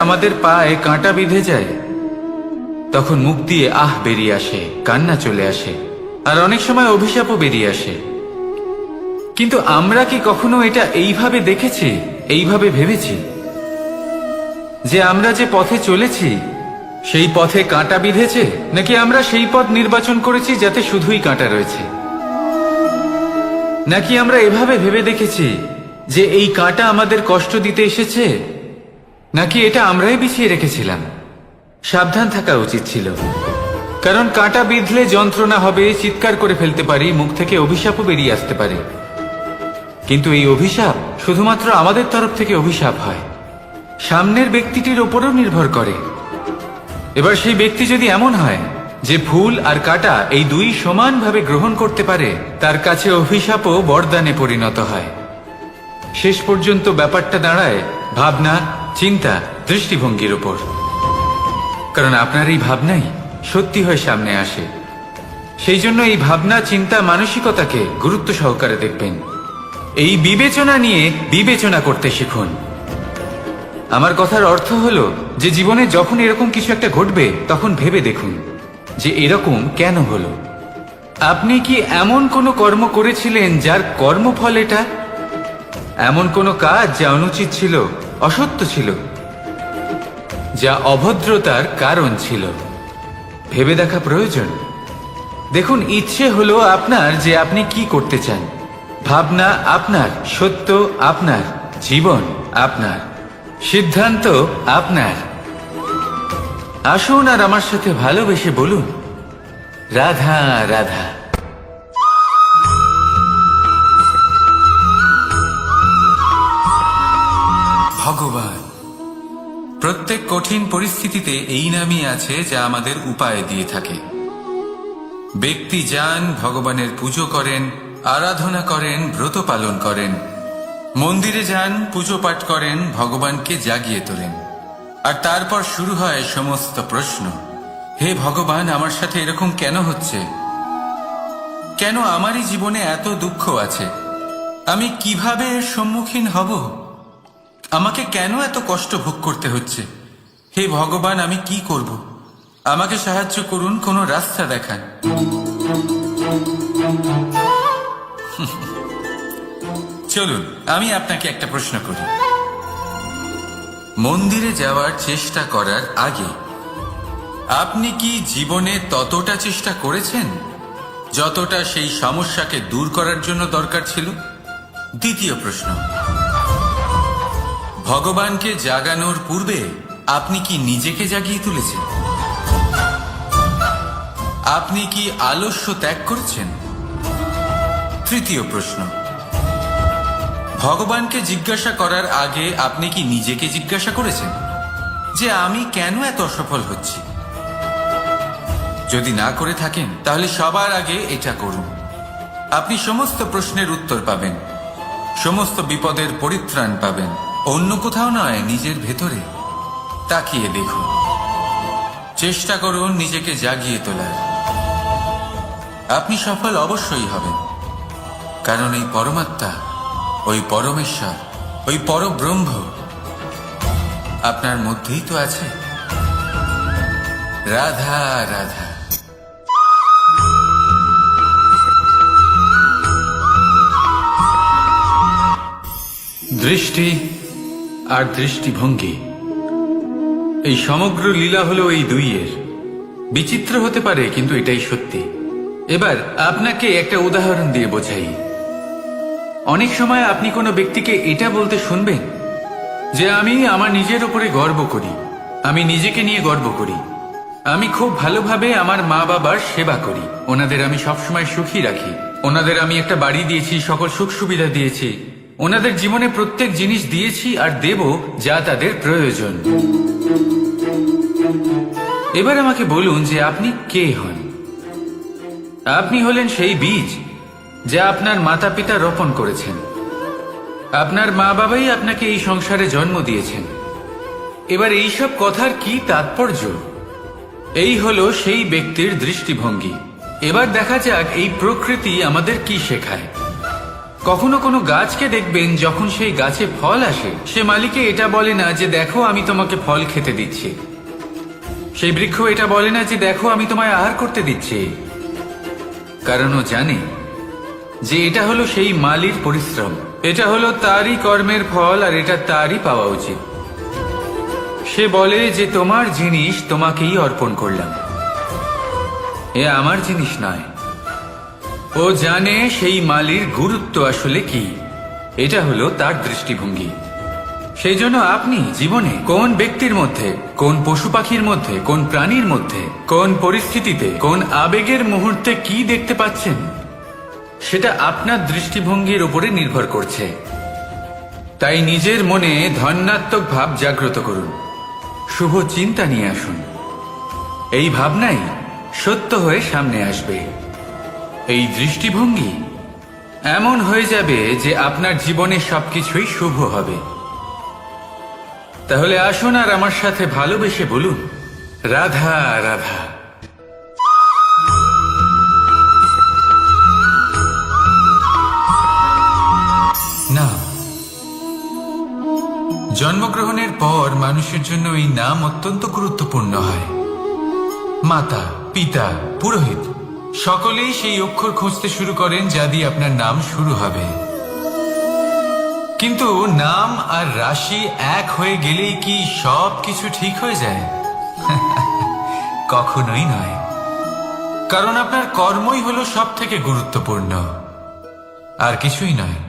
আমাদের পায়ে কাঁটা বিঁধে যায়, তখন মুখ দিয়ে আহ বেরিয়ে আসে, কান্না চলে আসে, আর অনেক সময় অভিশাপও বেরিয়ে আসে। কিন্তু আমরা কি কখনো এটা এইভাবে দেখেছি, এইভাবে ভেবেছি যে আমরা যে পথে চলেছি সেই পথে কাঁটা বিঁধেছে, নাকি আমরা সেই পথ নির্বাচন করেছি যাতে শুধুই কাঁটা রয়েছে? নাকি আমরা এভাবে ভেবে দেখেছি যে এই কাঁটা আমাদের কষ্ট দিতে এসেছে, নাকি এটা আমরাই বিছিয়ে রেখেছিলাম? সাবধান থাকা উচিত ছিল, কারণ কাঁটা বিঁধলে যন্ত্রণা হবে, চিৎকার করে ফেলতে পারি, মুখ থেকে অভিশাপও বেরিয়ে আসতে পারে। কিন্তু এই অভিশাপ শুধুমাত্র আমাদের তরফ থেকে অভিশাপ হয়, সামনের ব্যক্তিটির ওপরও নির্ভর করে। এবার সেই ব্যক্তি যদি এমন হয় যে ফুল আর কাঁটা এই দুই সমানভাবে গ্রহণ করতে পারে, তার কাছে অভিশাপও বরদানে পরিণত হয়। শেষ পর্যন্ত ব্যাপারটা দাঁড়ায় ভাবনা, চিন্তা, দৃষ্টিভঙ্গির উপর। কারণ আপনার এই ভাবনাই সত্যি হয়ে সামনে আসে। সেই জন্য এই ভাবনা, চিন্তা, মানসিকতাকে গুরুত্ব সহকারে দেখবেন। এই বিবেচনা নিয়ে বিবেচনা করতে শিখুন। আমার কথার অর্থ হলো যে জীবনে যখন এরকম কিছু একটা ঘটবে, তখন ভেবে দেখুন যে এরকম কেন হলো। আপনি কি এমন কোনো কর্ম করেছিলেন যার কর্মফল এটা? এমন কোনো কাজ যা অনুচিত ছিল, অসত্য ছিল, যা অভদ্রতার কারণ ছিল? ভেবে দেখা প্রয়োজন। দেখুন, ইচ্ছে হলো আপনার যে আপনি কি করতে চান, ভাবনা আপনার, সত্য আপনার, জীবন আপনার, সিদ্ধান্ত আপনার। আসুন আর আমার সাথে ভালোবেসে বলুন, রাধা রাধা। ভগবান প্রত্যেক কঠিন পরিস্থিতিতে এই নামই আছে যা আমাদের উপায় দিয়ে থাকে। ব্যক্তি যান, ভগবানের পুজো করেন, আরাধনা করেন, ব্রত পালন করেন, মন্দিরে যান, পুজো পাঠ করেন, ভগবানকে জাগিয়ে তোলেন, আর তারপর শুরু হয় সমস্ত প্রশ্ন। হে ভগবান, আমার সাথে এরকম কেন হচ্ছে? কেন আমারই জীবনে এত দুঃখ আছে? আমি কিভাবে এর সম্মুখীন হব? আমাকে কেন এত কষ্ট ভোগ করতে হচ্ছে? হে ভগবান, আমি কি করব? আমাকে সাহায্য করুন, কোনো রাস্তা দেখান। চলুন আমি আপনাকে একটা প্রশ্ন করি। মন্দিরে যাওয়ার চেষ্টা করার আগে আপনি কি জীবনে ততটা চেষ্টা করেছেন যতটা সেই সমস্যাকে দূর করার জন্য দরকার ছিল? দ্বিতীয় প্রশ্ন, ভগবানকে জাগানোর পূর্বে আপনি কি নিজেকে জাগিয়ে তুলেছেন? আপনি কি আলস্য ত্যাগ করেছেন? তৃতীয় প্রশ্ন, ভগবানকে জিজ্ঞাসা করার আগে আপনি কি নিজেকে জিজ্ঞাসা করেছেন যে আমি কেন এত অসফল হচ্ছি? যদি না করে থাকেন, তাহলে সবার আগে এটা করুন। আপনি সমস্ত প্রশ্নের উত্তর পাবেন, সমস্ত বিপদের পরিত্রাণ পাবেন। অন্য কোথাও নয়, নিজের ভেতরে তাকিয়ে দেখুন। চেষ্টা করুন নিজেকে জাগিয়ে তোলার। আপনি সফল অবশ্যই হবেন, কারণ এই পরমাত্মা, ওই পরমেশ্বর, ওই পরব্রহ্ম আপনার মধ্যেই তো আছে। রাধা রাধা। দৃষ্টি আর দৃষ্টিভঙ্গি, এই সমগ্র লীলা হলো এই দুইয়ের। বিচিত্র হতে পারে, কিন্তু এটাই সত্যি। এবার আপনাকে একটা উদাহরণ দিয়ে বোঝাই। অনেক সময় আপনি কোনো ব্যক্তিকে এটা বলতে শুনবেন যে আমি আমার নিজের উপরে গর্ব করি, আমি নিজেকে নিয়ে গর্ব করি, আমি খুব ভালোভাবে আমার মা বাবার সেবা করি, ওনাদের আমি সবসময় সুখী রাখি, ওনাদের আমি একটা বাড়ি দিয়েছি, সকল সুখ সুবিধা দিয়েছি, ওনাদের জীবনে প্রত্যেক জিনিস দিয়েছি আর দেব যা তাদের প্রয়োজন। এবার আমাকে বলুন যে আপনি কে হন? আপনি হলেন সেই বীজ যা আপনার মাতা পিতা রোপণ করেছেন। আপনার মা বাবাই আপনাকে এই সংসারে জন্ম দিয়েছেন। এবার এইসব কথার কি তাৎপর্য? এই হলো সেই ব্যক্তির দৃষ্টিভঙ্গি। এবার দেখা যাক এই প্রকৃতি আমাদের কি শেখায়। কখনো কোনো গাছকে দেখবেন, যখন সেই গাছে ফল আসে, সে মালিকে এটা বলে না যে দেখো আমি তোমাকে ফল খেতে দিচ্ছি। সেই বৃক্ষ এটা বলে না যে দেখো আমি তোমায় আহার করতে দিচ্ছি, কারণ ও জানে যে এটা হলো সেই মালির পরিশ্রম, এটা হলো তারই কর্মের ফল, আর এটা তারই পাওয়া উচিত। সে বলে যে তোমার জিনিস তোমাকেই অর্পণ করলাম, এ আমার জিনিস নয়। ও জানে সেই মালির গুরুত্ব আসলে কি, এটা হলো তার দৃষ্টিভঙ্গি। সেই জন্য আপনি জীবনে কোন ব্যক্তির মধ্যে, কোন পশু পাখির মধ্যে, কোন প্রাণীর মধ্যে, কোন পরিস্থিতিতে, কোন আবেগের মুহূর্তে কি দেখতে পাচ্ছেন, সেটা আপনার দৃষ্টিভঙ্গির উপরে নির্ভর করছে। তাই নিজের মনে ধন্যাত্মক ভাব জাগ্রত করুন, শুভ চিন্তা নিয়ে আসুন। এই ভাবনাই সত্য হয়ে সামনে আসবে। এই দৃষ্টিভঙ্গি এমন হয়ে যাবে যে আপনার জীবনে সবকিছুই শুভ হবে। তাহলে আসুন আর আমার সাথে ভালোবেসে বলুন, রাধা রাধা। না, জন্মগ্রহণের পর মানুষের জন্য এই নাম অত্যন্ত গুরুত্বপূর্ণ হয়। মাতা, পিতা, পুরোহিত সকলেই সেই অক্ষর খুঁজতে শুরু করেন যা দিয়ে আপনার নাম শুরু হবে। কিন্তু নাম আর রাশি এক হয়ে গেলেই কি সব কিছু ঠিক হয়ে যায়? কখনোই নয়, কারণ আপনার কর্মই হলো সব থেকে গুরুত্বপূর্ণ, আর কিছুই নয়।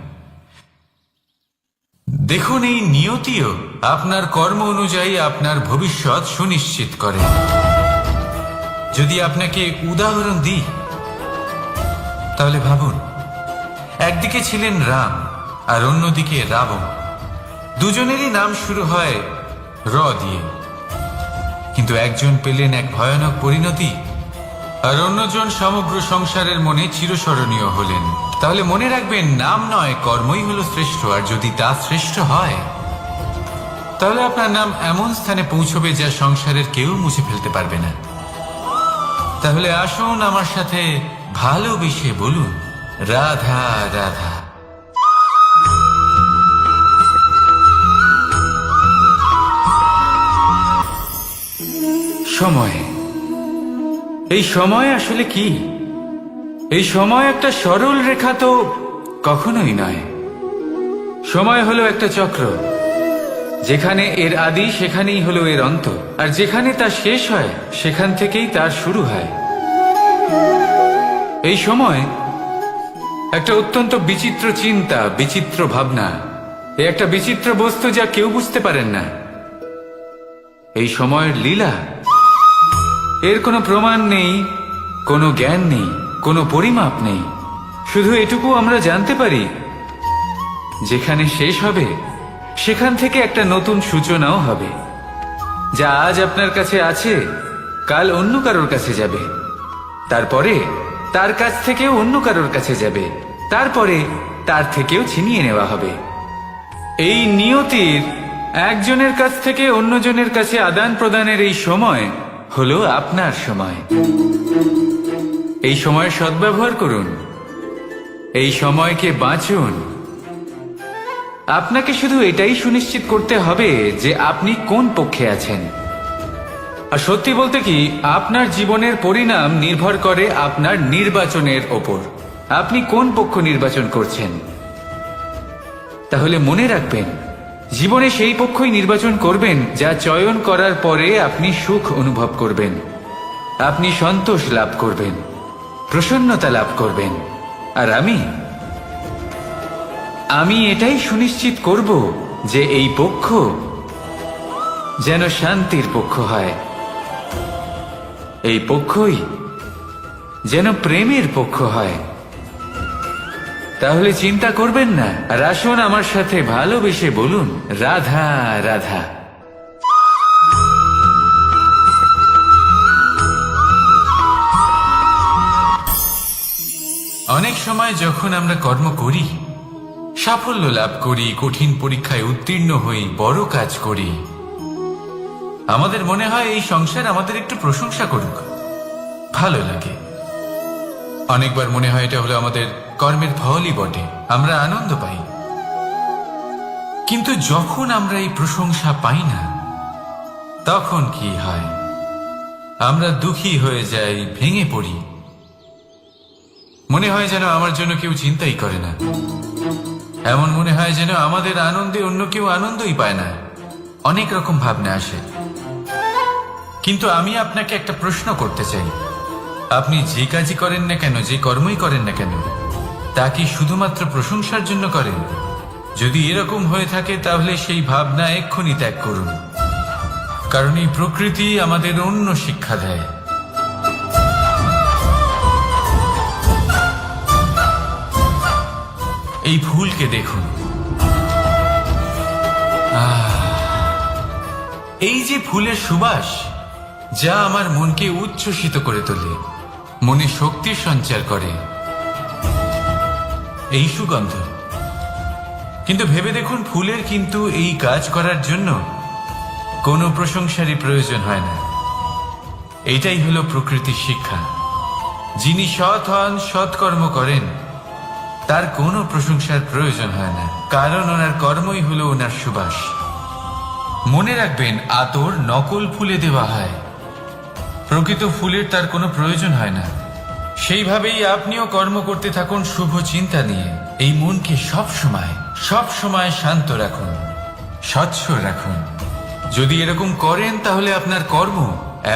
দেখুন, এই নিয়তিও আপনার কর্ম অনুযায়ী আপনার ভবিষ্যৎ সুনিশ্চিত করে। যদি আপনাকে উদাহরণ দিই, তাহলে ভাবুন, একদিকে ছিলেন রাম আর অন্যদিকে রাবণ। দুজনেরই নাম শুরু হয় র দিয়ে, কিন্তু একজন পেলেন এক ভয়ানক পরিণতি, আর অন্যজন সমগ্র সংসারের মনে চিরস্মরণীয় হলেন। তাহলে মনে রাখবেন, নাম নয়, কর্মই হলো শ্রেষ্ঠ। আর যদি তা শ্রেষ্ঠ হয়, তাহলে আপনার নাম এমন স্থানে পৌঁছবে যা সংসারের কেউ মুছে ফেলতে পারবে না। তাহলে আসুন আমার সাথে ভালোবেসে বলুন, রাধা রাধা। সময়, এই সময় আসলে কি? এই সময় একটা সরল রেখা তো কখনোই নয়। সময় হলো একটা চক্র, যেখানে এর আদি সেখানেই হলো এর অন্ত, আর যেখানে তা শেষ হয় সেখান থেকেই তার শুরু হয়। এই সময় একটা অত্যন্ত বিচিত্র চিন্তা, বিচিত্র ভাবনা, একটা বিচিত্র বস্তু যা কেউ বুঝতে পারেন না। এই সময়ের লীলা, এর কোনো প্রমাণ নেই, কোনো জ্ঞান নেই, কোনো পরিমাপ নেই। শুধু এটুকু আমরা জানতে পারি, যেখানে শেষ হবে সেখান থেকে একটা নতুন সূচনাও হবে। যা আজ আপনার কাছে আছে, কাল অন্য কারোর কাছে যাবে, তারপরে তার কাছ থেকেও অন্য কারোর কাছে যাবে, তারপরে তার থেকেও ছিনিয়ে নেওয়া হবে। এই নিয়তির একজনের কাছ থেকে অন্যজনের কাছে আদান প্রদানের এই সময় হলো আপনার সময়। এই সময়ের সদ্ব্যবহার করুন, এই সময়কে বাঁচুন। আপনাকে শুধু এটাই সুনিশ্চিত করতে হবে যে আপনি কোন পক্ষে আছেন। আর সত্যি বলতে কি, আপনার জীবনের পরিণাম নির্ভর করে আপনার নির্বাচনের ওপর। আপনি কোন পক্ষ নির্বাচন করছেন। তাহলে মনে রাখবেন, জীবনে সেই পক্ষই নির্বাচন করবেন যা চয়ন করার পরে আপনি সুখ অনুভব করবেন, আপনি সন্তোষ লাভ করবেন, প্রসন্নতা লাভ করবেন। আর আমি এটাই সুনিশ্চিত করব যে এই পক্ষ যেন শান্তির পক্ষ হয়, এই পক্ষই যেন প্রেমের পক্ষ হয়। তাহলে চিন্তা করবেন না, আর আসুন আমার সাথে ভালোবেসে বলুন, রাধা রাধা। অনেক সময় যখন আমরা কর্ম করি, সাফল্য লাভ করি, কঠিন পরীক্ষায় উত্তীর্ণ হই, বড় কাজ করি, আমাদের মনে হয় এই সংসার আমাদের একটু প্রশংসা করুক, ভালো লাগে। অনেকবার মনে হয় এটা হলো আমাদের কর্মের ফলই বটে, আমরা আনন্দ পাই। কিন্তু যখন আমরা এই প্রশংসা পাই না, তখন কি হয়? আমরা দুঃখী হয়ে যাই, ভেঙে পড়ি। মনে হয় যেন আমার জন্য কেউ চিন্তাই করে না। এমন মনে হয় যেন আমাদের আনন্দে অন্য কেউ আনন্দই পায় না। অনেক রকম ভাবনা আসে। কিন্তু আমি আপনাকে একটা প্রশ্ন করতে চাই, আপনি যে কাজই করেন না কেন, যে কর্মই করেন না কেন, তা কি শুধুমাত্র প্রশংসার জন্য করেন? যদি এরকম হয়ে থাকে তাহলে সেই ভাবনা এক্ষুনি ত্যাগ করুন। কারণ এই প্রকৃতি আমাদের অন্য শিক্ষা দেয়। এই ফুলকে দেখুন, এই যে ফুলের সুবাস, যা আমার মনকে উচ্ছ্বসিত করে তোলে, মনে শক্তির সঞ্চার করে, এই সুগন্ধ। কিন্তু ভেবে দেখুন, ফুলের কিন্তু এই কাজ করার জন্য কোনো প্রশংসারই প্রয়োজন হয় না। এইটাই হলো প্রকৃতির শিক্ষা। যিনি সৎ হন, সৎকর্ম করেন, তার কোনো প্রশংসার প্রয়োজন হয় না, কারণ ওনার কর্মই হলো ওনার সুবাস। মনে রাখবেন, আতর নকল ফুলে দেওয়া হয়, প্রকৃত ফুলের তার কোনো প্রয়োজন হয় না। সেইভাবেই আপনিও কর্ম করতে থাকুন শুভ চিন্তা নিয়ে। এই মনকে সব সময় শান্ত রাখুন, স্বচ্ছ রাখুন। যদি এরকম করেন তাহলে আপনার কর্ম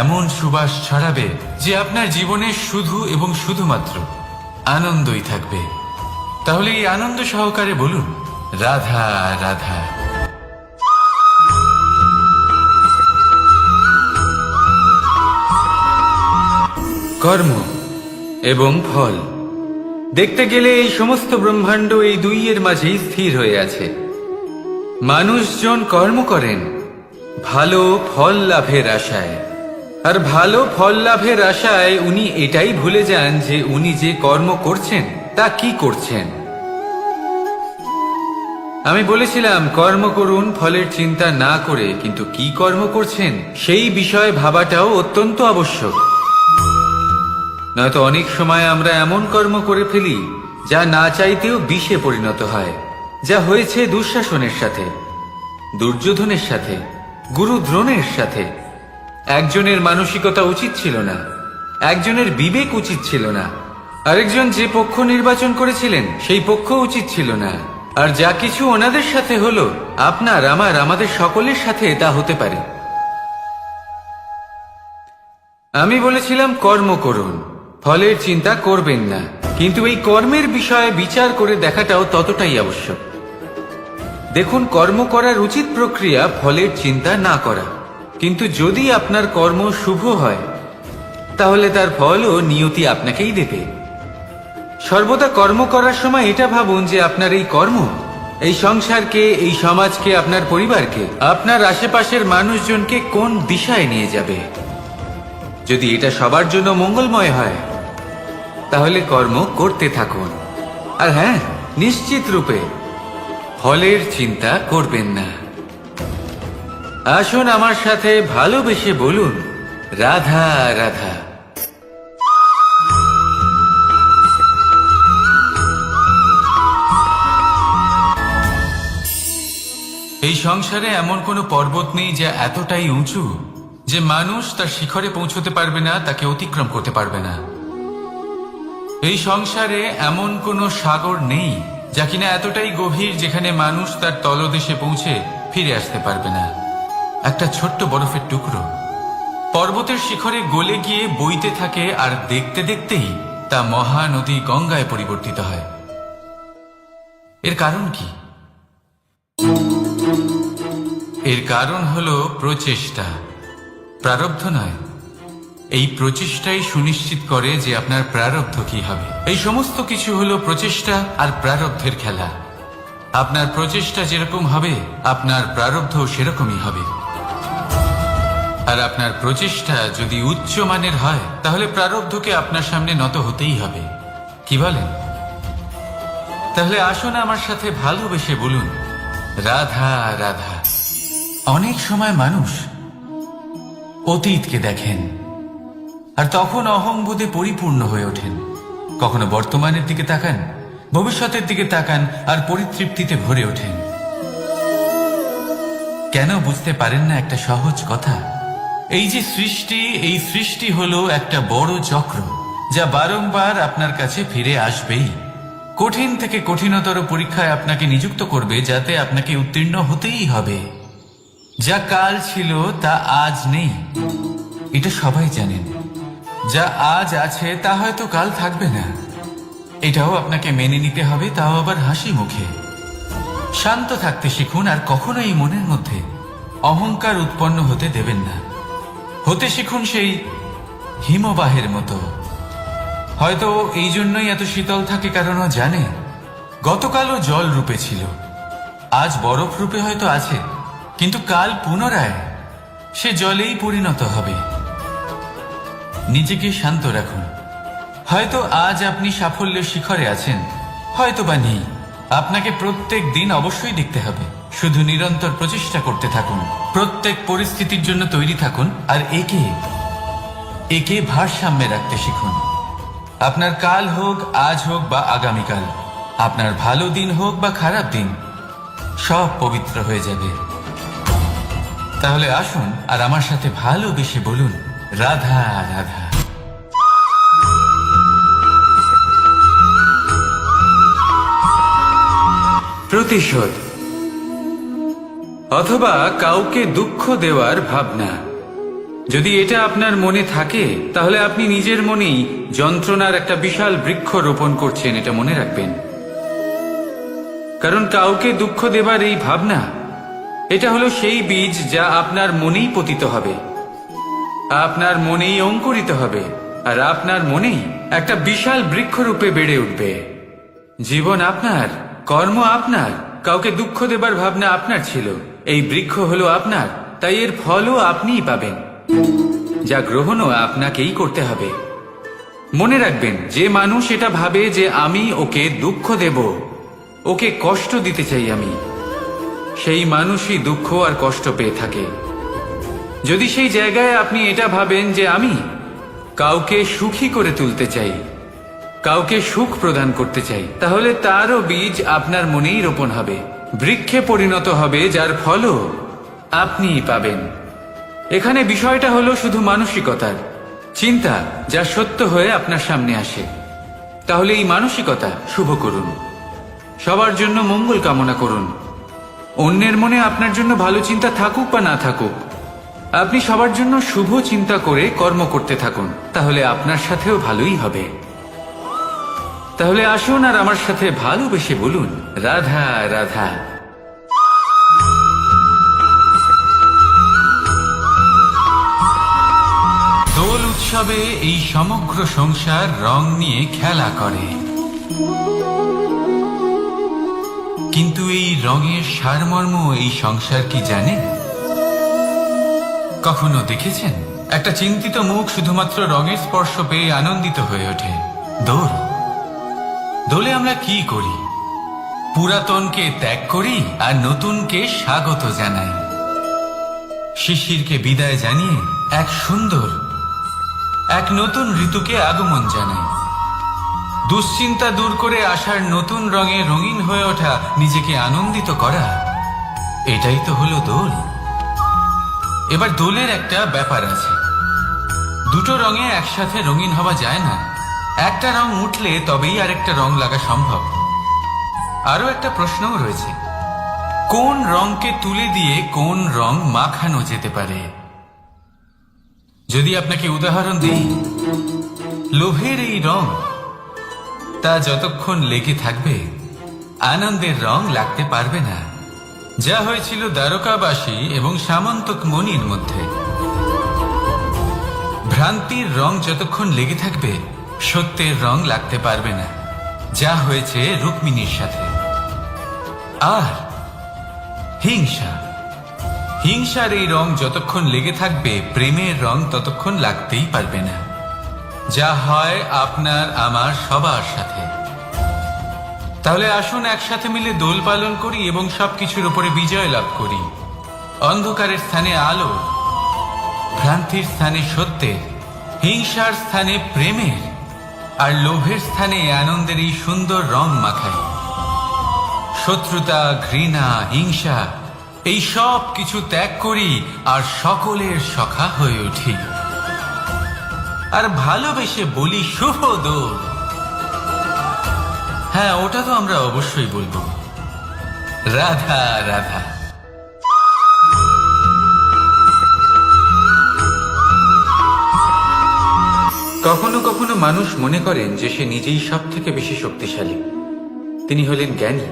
এমন সুবাস ছড়াবে যে আপনার জীবনে শুধু এবং শুধুমাত্র আনন্দই থাকবে। তাহলে এই আনন্দ সহকারে বলুন, রাধা রাধা। কর্ম এবং ফল দেখতে গেলে এই সমস্ত ব্রহ্মাণ্ড এই দুইয়ের মাঝেই স্থির হয়ে আছে। মানুষজন কর্ম করেন ভালো ফল লাভের আশায়, আর ভালো ফল লাভের আশায় উনি এটাই ভুলে যান যে উনি যে কর্ম করছেন তা কি করছেন। আমি বলেছিলাম কর্ম করুন ফলের চিন্তা না করে, কিন্তু কি কর্ম করছেন সেই বিষয়ে ভাবাটাও অত্যন্ত আবশ্যক। নয়তো অনেক সময় আমরা এমন কর্ম করে ফেলি যা না চাইতেও বিষে পরিণত হয়, যা হয়েছে দুঃশাসনের সাথে, দুর্যোধনের সাথে, গুরু দ্রোণের সাথে। একজনের মানসিকতা উচিত ছিল না, একজনের বিবেক উচিত ছিল না, আরেকজন যে পক্ষ নির্বাচন করেছিলেন সেই পক্ষ উচিত ছিল না। আর যা কিছু ওনাদের সাথে হলো, আপনার আমাদের সকলের সাথে তা হতে পারে। আমি বলেছিলাম কর্ম করুন, ফলের চিন্তা করবেন না, কিন্তু এই কর্মের বিষয়ে বিচার করে দেখাটাও ততটাই আবশ্যক। দেখুন, কর্ম করার উচিত প্রক্রিয়া ফলের চিন্তা না করা, কিন্তু যদি আপনার কর্ম শুভ হয় তাহলে তার ফলও নিয়তি আপনাকেই দেবে। সর্বদা কর্ম করার সময় এটা ভাবুন যে আপনার এই কর্ম এই সংসারকে, এই সমাজকে, আপনার পরিবারকে, আপনার আশেপাশের মানুষজনকে কোন দিশায় নিয়ে যাবে। যদি এটা সবার জন্য মঙ্গলময় হয় তাহলে কর্ম করতে থাকুন। আর হ্যাঁ, নিশ্চিত রূপে ফলের চিন্তা করবেন না। আসুন আমার সাথে ভালোবেসে বলুন, রাধা রাধা। এই সংসারে এমন কোনো পর্বত নেই যা এতটাই উঁচু যে মানুষ তার শিখরে পৌঁছতে পারবে না, তাকে অতিক্রম করতে পারবে না। এই সংসারে এমন কোনো সাগর নেই যা কিনা এতটাই গভীর যেখানে মানুষ তার তলদেশে পৌঁছে ফিরে আসতে পারবে না। একটা ছোট্ট বরফের টুকরো পর্বতের শিখরে গলে গিয়ে বইতে থাকে, আর দেখতে দেখতেই তা মহানদী গঙ্গায় পরিবর্তিত হয়। এর কারণ কি? এর কারণ হলো প্রচেষ্টা, প্রারব্ধ নয়। এই প্রচেষ্টাই সুনিশ্চিত করে যে আপনার প্রারব্ধ কি হবে। এই সমস্ত কিছু হলো প্রচেষ্টা আর প্রারব্ধের খেলা। আপনার প্রচেষ্টা যেরকম হবে আপনার প্রারব্ধ সেরকমই হবে। আর আপনার প্রচেষ্টা যদি উচ্চ মানের হয় তাহলে প্রারব্ধকে আপনার সামনে নত হতেই হবে। কি বলেন? তাহলে আসুন আমার সাথে ভালোবেসে বলুন, রাধা রাধা। অনেক সময় মানুষ অতীতকে দেখেন আর তখন অহংবোধে পরিপূর্ণ হয়ে ওঠেন। কখনো বর্তমানের দিকে তাকান ভবিষ্যতের দিকে তাকান আর পরিতৃপ্তিতে ভরে ওঠেন। কেন বুঝতে পারেন না একটা সহজ কথা? এই যে সৃষ্টি, এই সৃষ্টি হলো একটা বড় চক্র যা বারংবার আপনার কাছে ফিরে আসবেই। কঠিন থেকে কঠিনতর পরীক্ষায় আপনাকে নিযুক্ত করবে, যাতে আপনাকে উত্তীর্ণ হতেই হবে। যা কাল ছিল তা আজ নেই, এটা সবাই জানেন। যা আজ আছে তা হয়তো কাল থাকবে না, এটাও আপনাকে মেনে নিতে হবে, তাও আবার হাসি মুখে। শান্ত থাকতে শিখুন আর কখনোই মনের মধ্যে অহংকার উৎপন্ন হতে দেবেন না। হতে শিখুন সেই হিমবাহের মতো। হয়তো এই জন্যই এত শীতল থাকে, কারণ ও জানে গতকালও জল রূপে ছিল, আজ বরফ রূপে হয়তো আছে, কিন্তু কাল পুনরায় সে জলেই পরিণত হবে। নিজেকে শান্ত রাখুন। হয়তো আজ আপনি সাফল্যের শিখরে আছেন, হয়তো বা নেই। আপনাকে প্রত্যেক দিন অবশ্যই দেখতে হবে। শুধু নিরন্তর প্রচেষ্টা করতে থাকুন, প্রত্যেক পরিস্থিতির জন্য তৈরি থাকুন, আর একে ভারসাম্যে রাখতে শিখুন। আপনার কাল হোক, আজ হোক বা আগামীকাল, আপনার ভালো দিন হোক বা খারাপ দিন, সব পবিত্র হয়ে যাবে। তাহলে আসুন আর আমার সাথে ভালোবেসে বলুন, রাধা রাধা। প্রতিশোধ অথবা কাউকে দুঃখ দেওয়ার ভাবনা, যদি এটা আপনার মনে থাকে, তাহলে আপনি নিজের মনেই যন্ত্রণার একটা বিশাল বৃক্ষ রোপণ করছেন, এটা মনে রাখবেন। কারণ কাউকে দুঃখ দেবার এই ভাবনা, এটা হলো সেই বীজ যা আপনার মনেই পতিত হবে, আপনার মনেই অঙ্কুরিত হবে, আর আপনার মনেই একটা বিশাল বৃক্ষরূপে বেড়ে উঠবে। জীবন আপনার, কর্ম আপনার, কাউকে দুঃখ দেবার ভাবনা আপনার ছিল, এই বৃক্ষ হলো আপনার, তাই এর ফলও আপনিই পাবেন, যা গ্রহণও আপনাকেই করতে হবে। মনে রাখবেন, যে মানুষ এটা ভাবে যে আমি ওকে দুঃখ দেব, ওকে কষ্ট দিতে চাই আমি, সেই মানুষই দুঃখ আর কষ্ট পেয়ে থাকে। যদি সেই জায়গায় আপনি এটা ভাবেন যে আমি কাউকে সুখী করে তুলতে চাই, কাউকে সুখ প্রদান করতে চাই, তাহলে তারও বীজ আপনার মনেই রোপণ হবে, বৃক্ষে পরিণত হবে, যার ফলও আপনিই পাবেন। এখানে বিষয়টা হলো শুধু মানসিকতার চিন্তা, যা সত্য হয়ে আপনার সামনে আসে। তাহলে এই মানসিকতা শুভ করুন, সবার জন্য মঙ্গল কামনা করুন। অন্যের মনে আপনার জন্য ভালো চিন্তা থাকুক বা না থাকুক, আপনি সবার জন্য শুভ চিন্তা করে কর্ম করতে থাকুন, তাহলে আপনার সাথেও ভালোই হবে। তাহলে আসুন আর আমার সাথে ভালোবেসে বলুন, রাধা রাধা। দোল উৎসবে এই সমগ্র সংসার রং নিয়ে খেলা করে, কিন্তু এই রঙের সারমর্ম এই সংসার কি জানে? কখনো দেখেছেন একটা চিন্তিত মুখ শুধুমাত্র রঙের স্পর্শ পেয়ে আনন্দিত হয়ে ওঠে? দোলে আমরা কি করি? পুরাতনকে ত্যাগ করি আর নতুনকে স্বাগত জানাই। শিশিরকে বিদায় জানিয়ে এক সুন্দর, এক নতুন ঋতুকে আগমন জানাই। দুশ্চিন্তা দূর করে আসার নতুন রঙে রঙিন হয়ে ওঠা, নিজেকে আনন্দিত করা, এটাই তো হলো দোল। এবার দোলের একটা ব্যাপার আছে, দুটো রঙে একসাথে রঙিন হওয়া যায় না। একটা রং উঠলে তবেই আরেকটা রং লাগা সম্ভব। আরো একটা প্রশ্নও রয়েছে, কোন রংকে তুলে দিয়ে কোন রং মাখানো যেতে পারে? যদি আপনাকে উদাহরণ দিই, লোভের এই রং, তা যতক্ষণ লেগে থাকবে আনন্দের রং লাগতে পারবে না, যা হয়েছিল দ্বারকাবাসী এবং সামন্তক মণির মধ্যে। ভ্রান্তির রং যতক্ষণ লেগে থাকবে সত্যের রং লাগতে পারবে না, যা হয়েছে রুক্মিণীর সাথে। আর হিংসার এই রং যতক্ষণ লেগে থাকবে প্রেমের রং ততক্ষণ লাগতেই পারবে না, যা হয় আপনার আমার সবার সাথে। তাহলে আসুন একসাথে মিলে দোল পালন করি এবং সবকিছুর উপরে বিজয় লাভ করি। অন্ধকারের স্থানে আলো, ভ্রান্তির স্থানে সত্যের, হিংসার স্থানে প্রেমের, আর লোভের স্থানে আনন্দের এই সুন্দর রং মাখাই। শত্রুতা, ঘৃণা, হিংসা এই সব কিছু ত্যাগ করি আর সকলের সখা হয়ে উঠি। আর ভালোবেসে বলি শুভ দোল। হ্যাঁ, ওটা তো আমরা অবশ্যই বলবো, রাধা রাধা। কখনো কখনো মানুষ মনে করেন যে সে নিজেই সব থেকে বেশি শক্তিশালী, তিনি হলেন জ্ঞানী।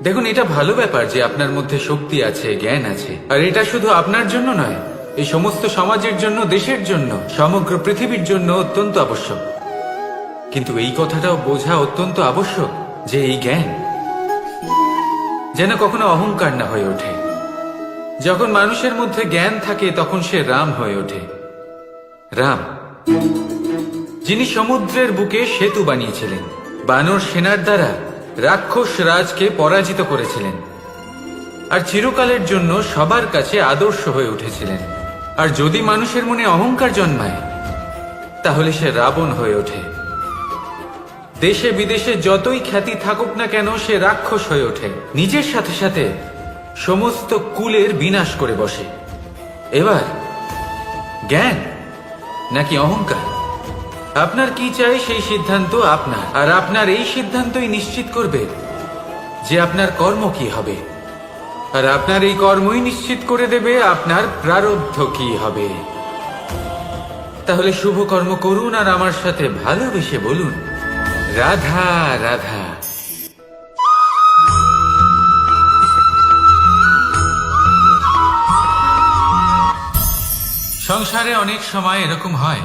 দেখুন, এটা ভালো ব্যাপার যে আপনার মধ্যে শক্তি আছে, জ্ঞান আছে, আর এটা শুধু আপনার জন্য নয়, এই সমস্ত সমাজের জন্য, দেশের জন্য, সমগ্র পৃথিবীর জন্য অত্যন্ত আবশ্যক। কিন্তু এই কথাটাও বোঝা অত্যন্ত আবশ্যক যে এই জ্ঞান যেন কখনো অহংকার না হয়ে ওঠে। যখন মানুষের মধ্যে জ্ঞান থাকে তখন সে রাম হয়ে ওঠে। রাম, যিনি সমুদ্রের বুকে সেতু বানিয়েছিলেন, বানর সেনার দ্বারা রাক্ষস রাজকে পরাজিত করেছিলেন, আর চিরকালের জন্য সবার কাছে আদর্শ হয়ে উঠেছিলেন। আর যদি মানুষের মনে অহংকার জন্মায় তাহলে সে রাবণ হয়ে ওঠে। দেশে বিদেশে যতই খ্যাতি থাকুক না কেন, সে রাক্ষস হয়ে ওঠে, নিজের সাথে সাথে সমস্ত কুলের বিনাশ করে বসে। এবার জ্ঞান নাকি অহংকার, আপনার কি চাই সেই সিদ্ধান্ত আপনার, আর আপনার এই সিদ্ধান্তই নিশ্চিত করবে যে আপনার কর্ম কি হবে, আর আপনার এই কর্মই নিশ্চিত করে দেবে আপনার প্রারব্ধ কি হবে। তাহলে শুভ কর্ম করুন আর আমার সাথে ভালোবেসে বলুন, রাধা রাধা। সংসারে অনেক সময় এরকম হয়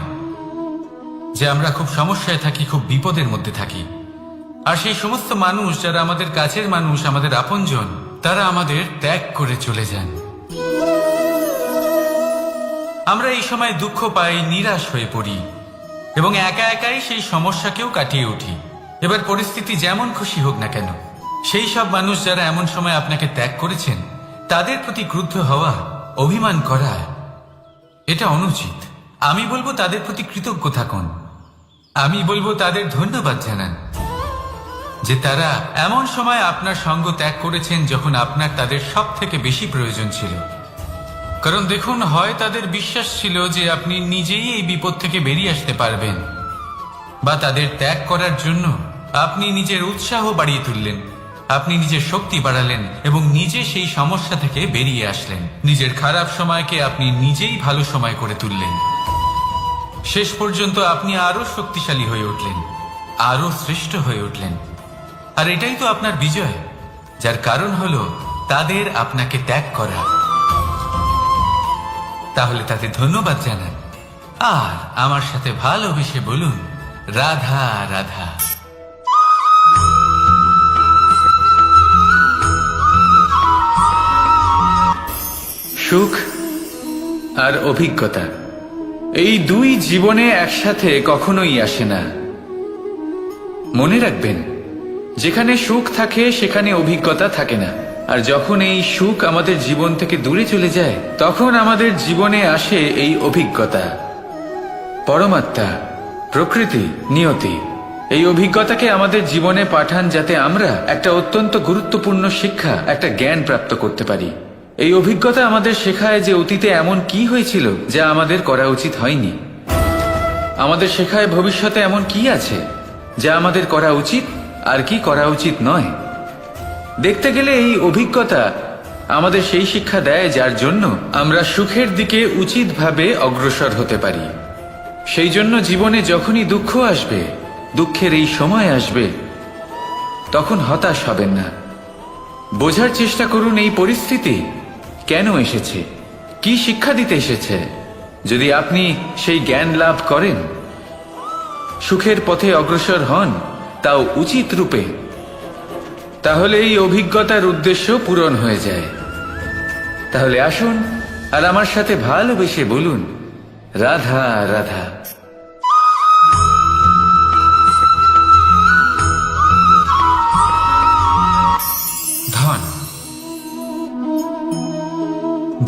যে আমরা খুব সমস্যায় থাকি, খুব বিপদের মধ্যে থাকি, আর সেই সমস্ত মানুষ যারা আমাদের কাছের মানুষ, আমাদের আপনজন, তারা আমাদের ত্যাগ করে চলে যান। আমরা এই সময় দুঃখ পাই, নিরাশ হয়ে পড়ি এবং একা একাই সেই সমস্যাকেও কাটিয়ে উঠি। এবার পরিস্থিতি যেমন খুশি হোক না কেন, সেই সব মানুষ যারা এমন সময় আপনাকে ত্যাগ করেছেন তাদের প্রতি ক্রুদ্ধ হওয়া, অভিমান করা, এটা অনুচিত। আমি বলবো তাদের প্রতি কৃতজ্ঞ থাকুন। আমি বলবো তাদের ধন্যবাদ জানান যে তারা এমন সময় আপনার সঙ্গ ত্যাগ করেছেন যখন আপনার তাদের সব থেকে বেশি প্রয়োজন ছিল। কারণ দেখুন, হয় তাদের বিশ্বাস ছিল যে আপনি নিজেই এই বিপদ থেকে বেরিয়ে আসতে পারবেন, বা তাদের ত্যাগ করার জন্য আপনি নিজের উৎসাহ বাড়িয়ে তুললেন, আপনি নিজের শক্তি বাড়ালেন এবং নিজে সেই সমস্যা থেকে বেরিয়ে আসলেন। নিজের খারাপ সময়কে আপনি নিজেই ভালো সময় করে তুললেন। শেষ পর্যন্ত আপনি আরো শক্তিশালী হয়ে উঠলেন, আরো শ্রেষ্ঠ হয়ে উঠলেন। আর এটাই তো আপনার বিজয়, যার কারণ হলো তাদের আপনাকে ত্যাগ করা। তাহলে তাদের ধন্যবাদ জানান আর আমার সাথে ভালোবেসে বলুন, রাধা রাধা। সুখ আর অভিজ্ঞতা, এই দুই জীবনে একসাথে কখনোই আসে না। মনে রাখবেন, যেখানে সুখ থাকে সেখানে অভিজ্ঞতা থাকে না। আর যখন এই সুখ আমাদের জীবন থেকে দূরে চলে যায়, তখন আমাদের জীবনে আসে এই অভিজ্ঞতা। পরমাত্মা, প্রকৃতি, নিয়তি এই অভিজ্ঞতাকে আমাদের জীবনে পাঠান যাতে আমরা একটা অত্যন্ত গুরুত্বপূর্ণ শিক্ষা, একটা জ্ঞান প্রাপ্ত করতে পারি। এই অভিজ্ঞতা আমাদের শেখায় যে অতীতে এমন কি হয়েছিল যা আমাদের করা উচিত হয়নি। আমাদের শেখায় ভবিষ্যতে এমন কি আছে যা আমাদের করা উচিত আর কি করা উচিত নয়। দেখতে গেলে এই অভিজ্ঞতা আমাদের সেই শিক্ষা দেয় যার জন্য আমরা সুখের দিকে উচিতভাবে অগ্রসর হতে পারি। সেই জন্য জীবনে যখনই দুঃখ আসবে, দুঃখের এই সময় আসবে, তখন হতাশ হবেন না। বোঝার চেষ্টা করুন এই পরিস্থিতি কেন এসেছে, কি শিক্ষা দিতে এসেছে। যদি আপনি সেই জ্ঞান লাভ করেন, সুখের পথে অগ্রসর হন, তাও উচিত রূপে, তাহলে এই অভিজ্ঞতার উদ্দেশ্য পূরণ হয়ে যায়। তাহলে আসুন আর আমার সাথে ভালোবেসে বলুন, রাধা রাধা। ধন,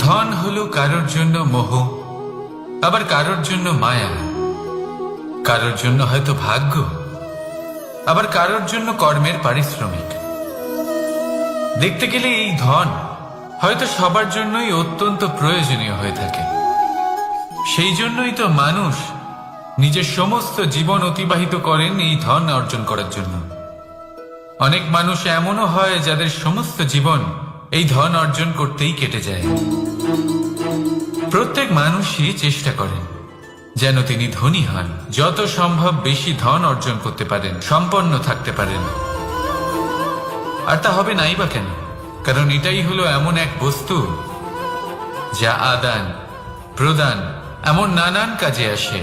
ধন হলো কারোর জন্য মোহ, আবার কারোর জন্য মায়া, কারোর জন্য হয়তো ভাগ্য, আবার কারোর জন্য কর্মের পারিশ্রমিক। দেখতে গেলে এই ধন হয়তো সবার জন্যই অত্যন্ত প্রয়োজনীয় হয়ে থাকে। সেই জন্যই তো মানুষ নিজের সমস্ত জীবন অতিবাহিত করেন এই ধন অর্জন করার জন্য। অনেক মানুষ এমনও হয় যাদের সমস্ত জীবন এই ধন অর্জন করতেই কেটে যায়। প্রত্যেক মানুষই চেষ্টা করেন যেন তিনি ধনী হন, যত সম্ভব বেশি ধন অর্জন করতে পারেন, সম্পন্ন থাকতে পারেন। আর তা হবে নাই বা কেন? কারণ এটাই হলো এমন এক বস্তু যা আদান প্রদান এমন নানান কাজে আসে।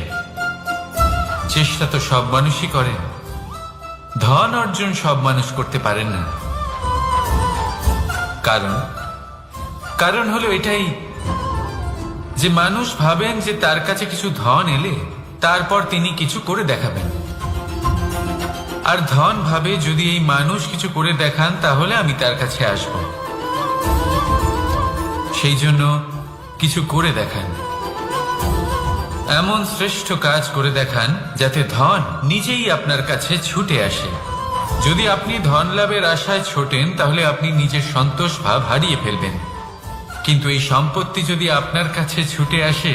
চেষ্টা তো সব মানুষই করেন, ধন অর্জন সব মানুষ করতে পারেন না। কারণ হলো এটাই যে মানুষ ভাবেন যে তার কাছে কিছু ধন এলে তারপর তিনি কিছু করে দেখাবেন, আর ধন ভাবে যদি এই মানুষ কিছু করে দেখান তাহলে আমি তার কাছে আসব। সেই জন্য কিছু করে দেখান, এমন শ্রেষ্ঠ কাজ করে দেখান যাতে ধন নিজেই আপনার কাছে ছুটে আসে। যদি আপনি ধন লাভের আশায় ছোটেন তাহলে আপনি নিজের সন্তোষ ভাব হারিয়ে ফেলবেন। কিন্তু এই সম্পত্তি যদি আপনার কাছে ছুটে আসে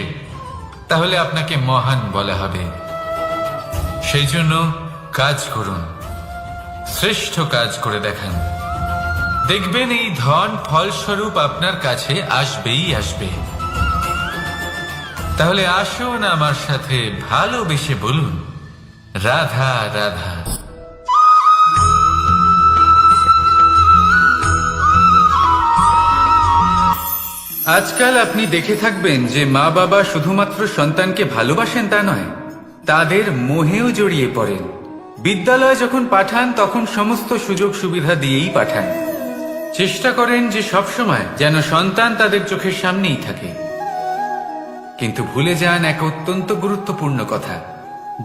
তাহলে আপনাকে মহান বলা হবে। সেই জন্য কাজ করুন, শ্রেষ্ঠ কাজ করে দেখান, দেখবেন এই ধন ফলস্বরূপ আপনার কাছে আসবেই আসবে। তাহলে আসুন আমার সাথে ভালোবেসে বলুন, রাধা রাধা। আজকাল আপনি দেখে থাকবেন যে মা বাবা শুধুমাত্র সন্তানকে ভালোবাসেন তা নয়, তাদের মোহেও জড়িয়ে পড়েন। বিদ্যালয়ে যখন পাঠান তখন সমস্ত সুযোগ সুবিধা দিয়েই পাঠান। চেষ্টা করেন যে সবসময় যেন সন্তান তাদের চোখের সামনেই থাকে। কিন্তু ভুলে যান এক অত্যন্ত গুরুত্বপূর্ণ কথা,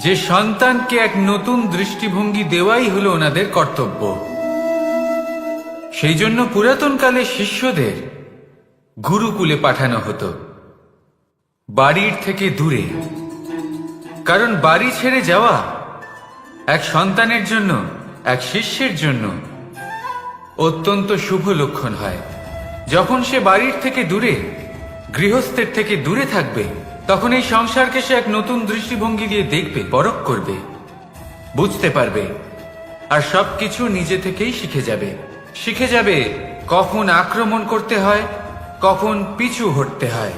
যে সন্তানকে এক নতুন দৃষ্টিভঙ্গি দেওয়াই হলো ওনাদের কর্তব্য। সেই জন্য পুরাতন কালে শিষ্যদের গুরুকুলে পাঠানো হতো, বাড়ির থেকে দূরে। কারণ বাড়ি ছেড়ে যাওয়া এক সন্তানের জন্য, এক শিষ্যের জন্য অত্যন্ত শুভ লক্ষণ হয়। যখন সে বাড়ির থেকে দূরে, গৃহস্থের থেকে দূরে থাকবে, তখন এই সংসারকে সে এক নতুন দৃষ্টিভঙ্গি দিয়ে দেখবে, পরখ করবে, বুঝতে পারবে, আর সবকিছু নিজে থেকেই শিখে যাবে কখন আক্রমণ করতে হয়, কখন পিছু হটতে হয়,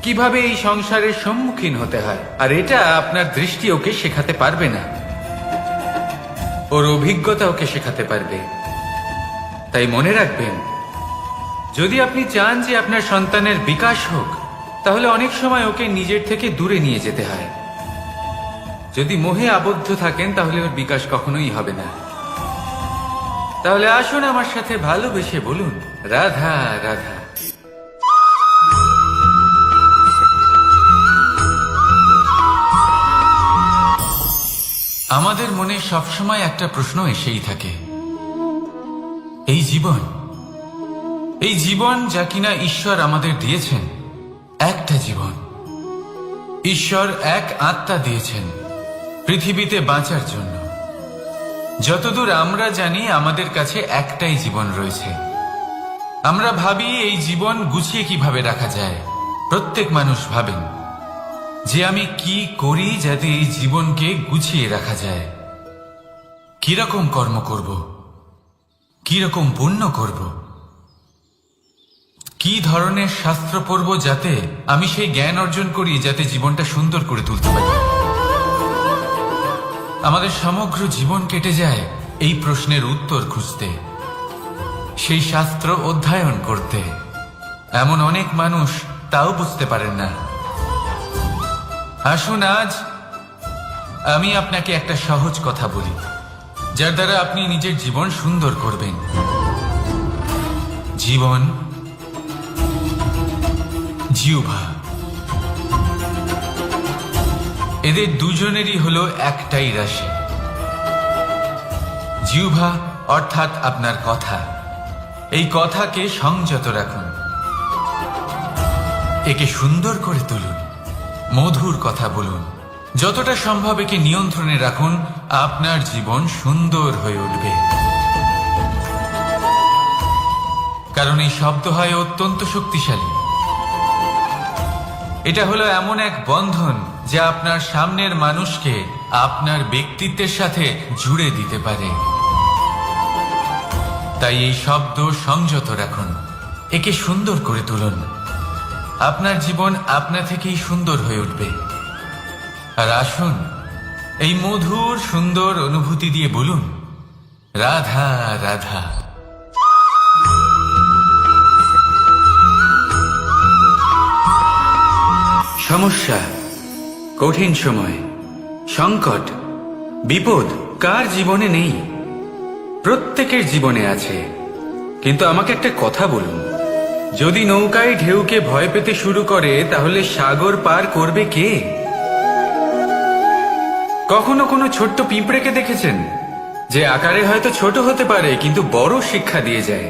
কিভাবে এই সংসারের সম্মুখীন হতে হয়। আর এটা আপনার দৃষ্টি ওকে শেখাতে পারবে না, ওর অভিজ্ঞতা ওকে শেখাতে পারবে। তাই মনে রাখবেন, যদি আপনি চান যে আপনার সন্তানের বিকাশ হোক, তাহলে অনেক সময় ওকে নিজের থেকে দূরে নিয়ে যেতে হয়। যদি মোহে আবদ্ধ থাকেন তাহলে ওর বিকাশ কখনোই হবে না। তাহলে আসুন আমার সাথে ভালোবেসে বলুন, রাধা রাধা। আমাদের মনে সবসময় একটা প্রশ্ন এসেই থাকে, এই জীবন যা কিনা ঈশ্বর আমাদের দিয়েছেন, একটা জীবন। ঈশ্বর এক আত্মা দিয়েছেন পৃথিবীতে বাঁচার জন্য। যতদূর আমরা জানি আমাদের কাছে একটাই জীবন রয়েছে। আমরা ভাবি এই জীবন গুছিয়ে কিভাবে রাখা যায়। প্রত্যেক মানুষ ভাবেন যে আমি কি করি যাতে এই জীবনকে গুছিয়ে রাখা যায়, কিরকম কর্ম করব, কিরকম পুণ্য করব, কি ধরনের শাস্ত্র পড়ব যাতে আমি সেই জ্ঞান অর্জন করি যাতে জীবনটা সুন্দর করে তুলতে পারি। আমাদের সমগ্র জীবন কেটে যায় এই প্রশ্নের উত্তর খুঁজতে, সেই শাস্ত্র অধ্যয়ন করতে। এমন অনেক মানুষ তাও বুঝতে পারেন না। আসুন আজ আমি আপনাকে একটা সহজ কথা বলি, যার দ্বারা আপনি নিজের জীবন সুন্দর করবেন। জীবন, জিহ্বা, এদের দুজনেরই হলো একটাই রাশি। জিহ্বা অর্থাৎ আপনার কথা, এই কথাকে সংযত রাখুন, একে সুন্দর করে তুলুন, মধুর কথা বলুন, যতটা সম্ভব একে নিয়ন্ত্রণে রাখুন, আপনার জীবন সুন্দর হয়ে উঠবে। কারণ এই শব্দ হয় অত্যন্ত শক্তিশালী। এটা হলো এমন এক বন্ধন যা আপনার সামনের মানুষকে আপনার ব্যক্তিত্বের সাথে জুড়ে দিতে পারে। তাই এই শব্দ সংযত রাখুন, একে সুন্দর করে তুলুন। আপনার জীবন আপনা থেকেই সুন্দর হয়ে উঠবে। আর আসুন, এই মধুর সুন্দর অনুভূতি দিয়ে বলুন, রাধা রাধা। সমস্যা, কঠিন সময়, সংকট, বিপদ কার জীবনে নেই? প্রত্যেকের জীবনে আছে। কিন্তু আমাকে একটা কথা বলুন, যদি নৌকায় ঢেউকে ভয় পেতে শুরু করে তাহলে সাগর পার করবে কে? কখনো কোনো ছোট্ট পিঁপড়েকে দেখেছেন যে আকারে হয়তো ছোট হতে পারে কিন্তু বড় শিক্ষা দিয়ে যায়?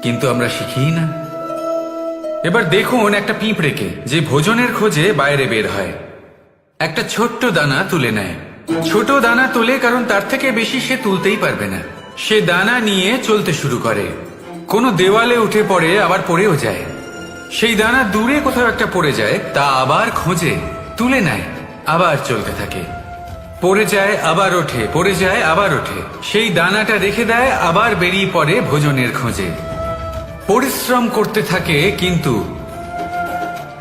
কিন্তু আমরা শিখি না। এবার দেখুন একটা পিঁপড়েকে যে ভোজনের খোঁজে বাইরে বের হয়, একটা ছোট্ট দানা তুলে নেয়। ছোট দানা তোলে কারণ তার থেকে বেশি সে তুলতেই পারবে না। সে দানা নিয়ে চলতে শুরু করে, কোনো দেওয়ালে উঠে পড়ে, আবার পড়েও যায়। সেই দানা দূরে কোথাও একটা পড়ে যায়, তা আবার খোঁজে, তুলে নেয়, আবার চলতে থাকে। পড়ে যায় আবার ওঠে, পড়ে যায় আবার ওঠে। সেই দানাটা রেখে দেয়, আবার বেরিয়ে পড়ে ভোজনের খোঁজে। পরিশ্রম করতে থাকে কিন্তু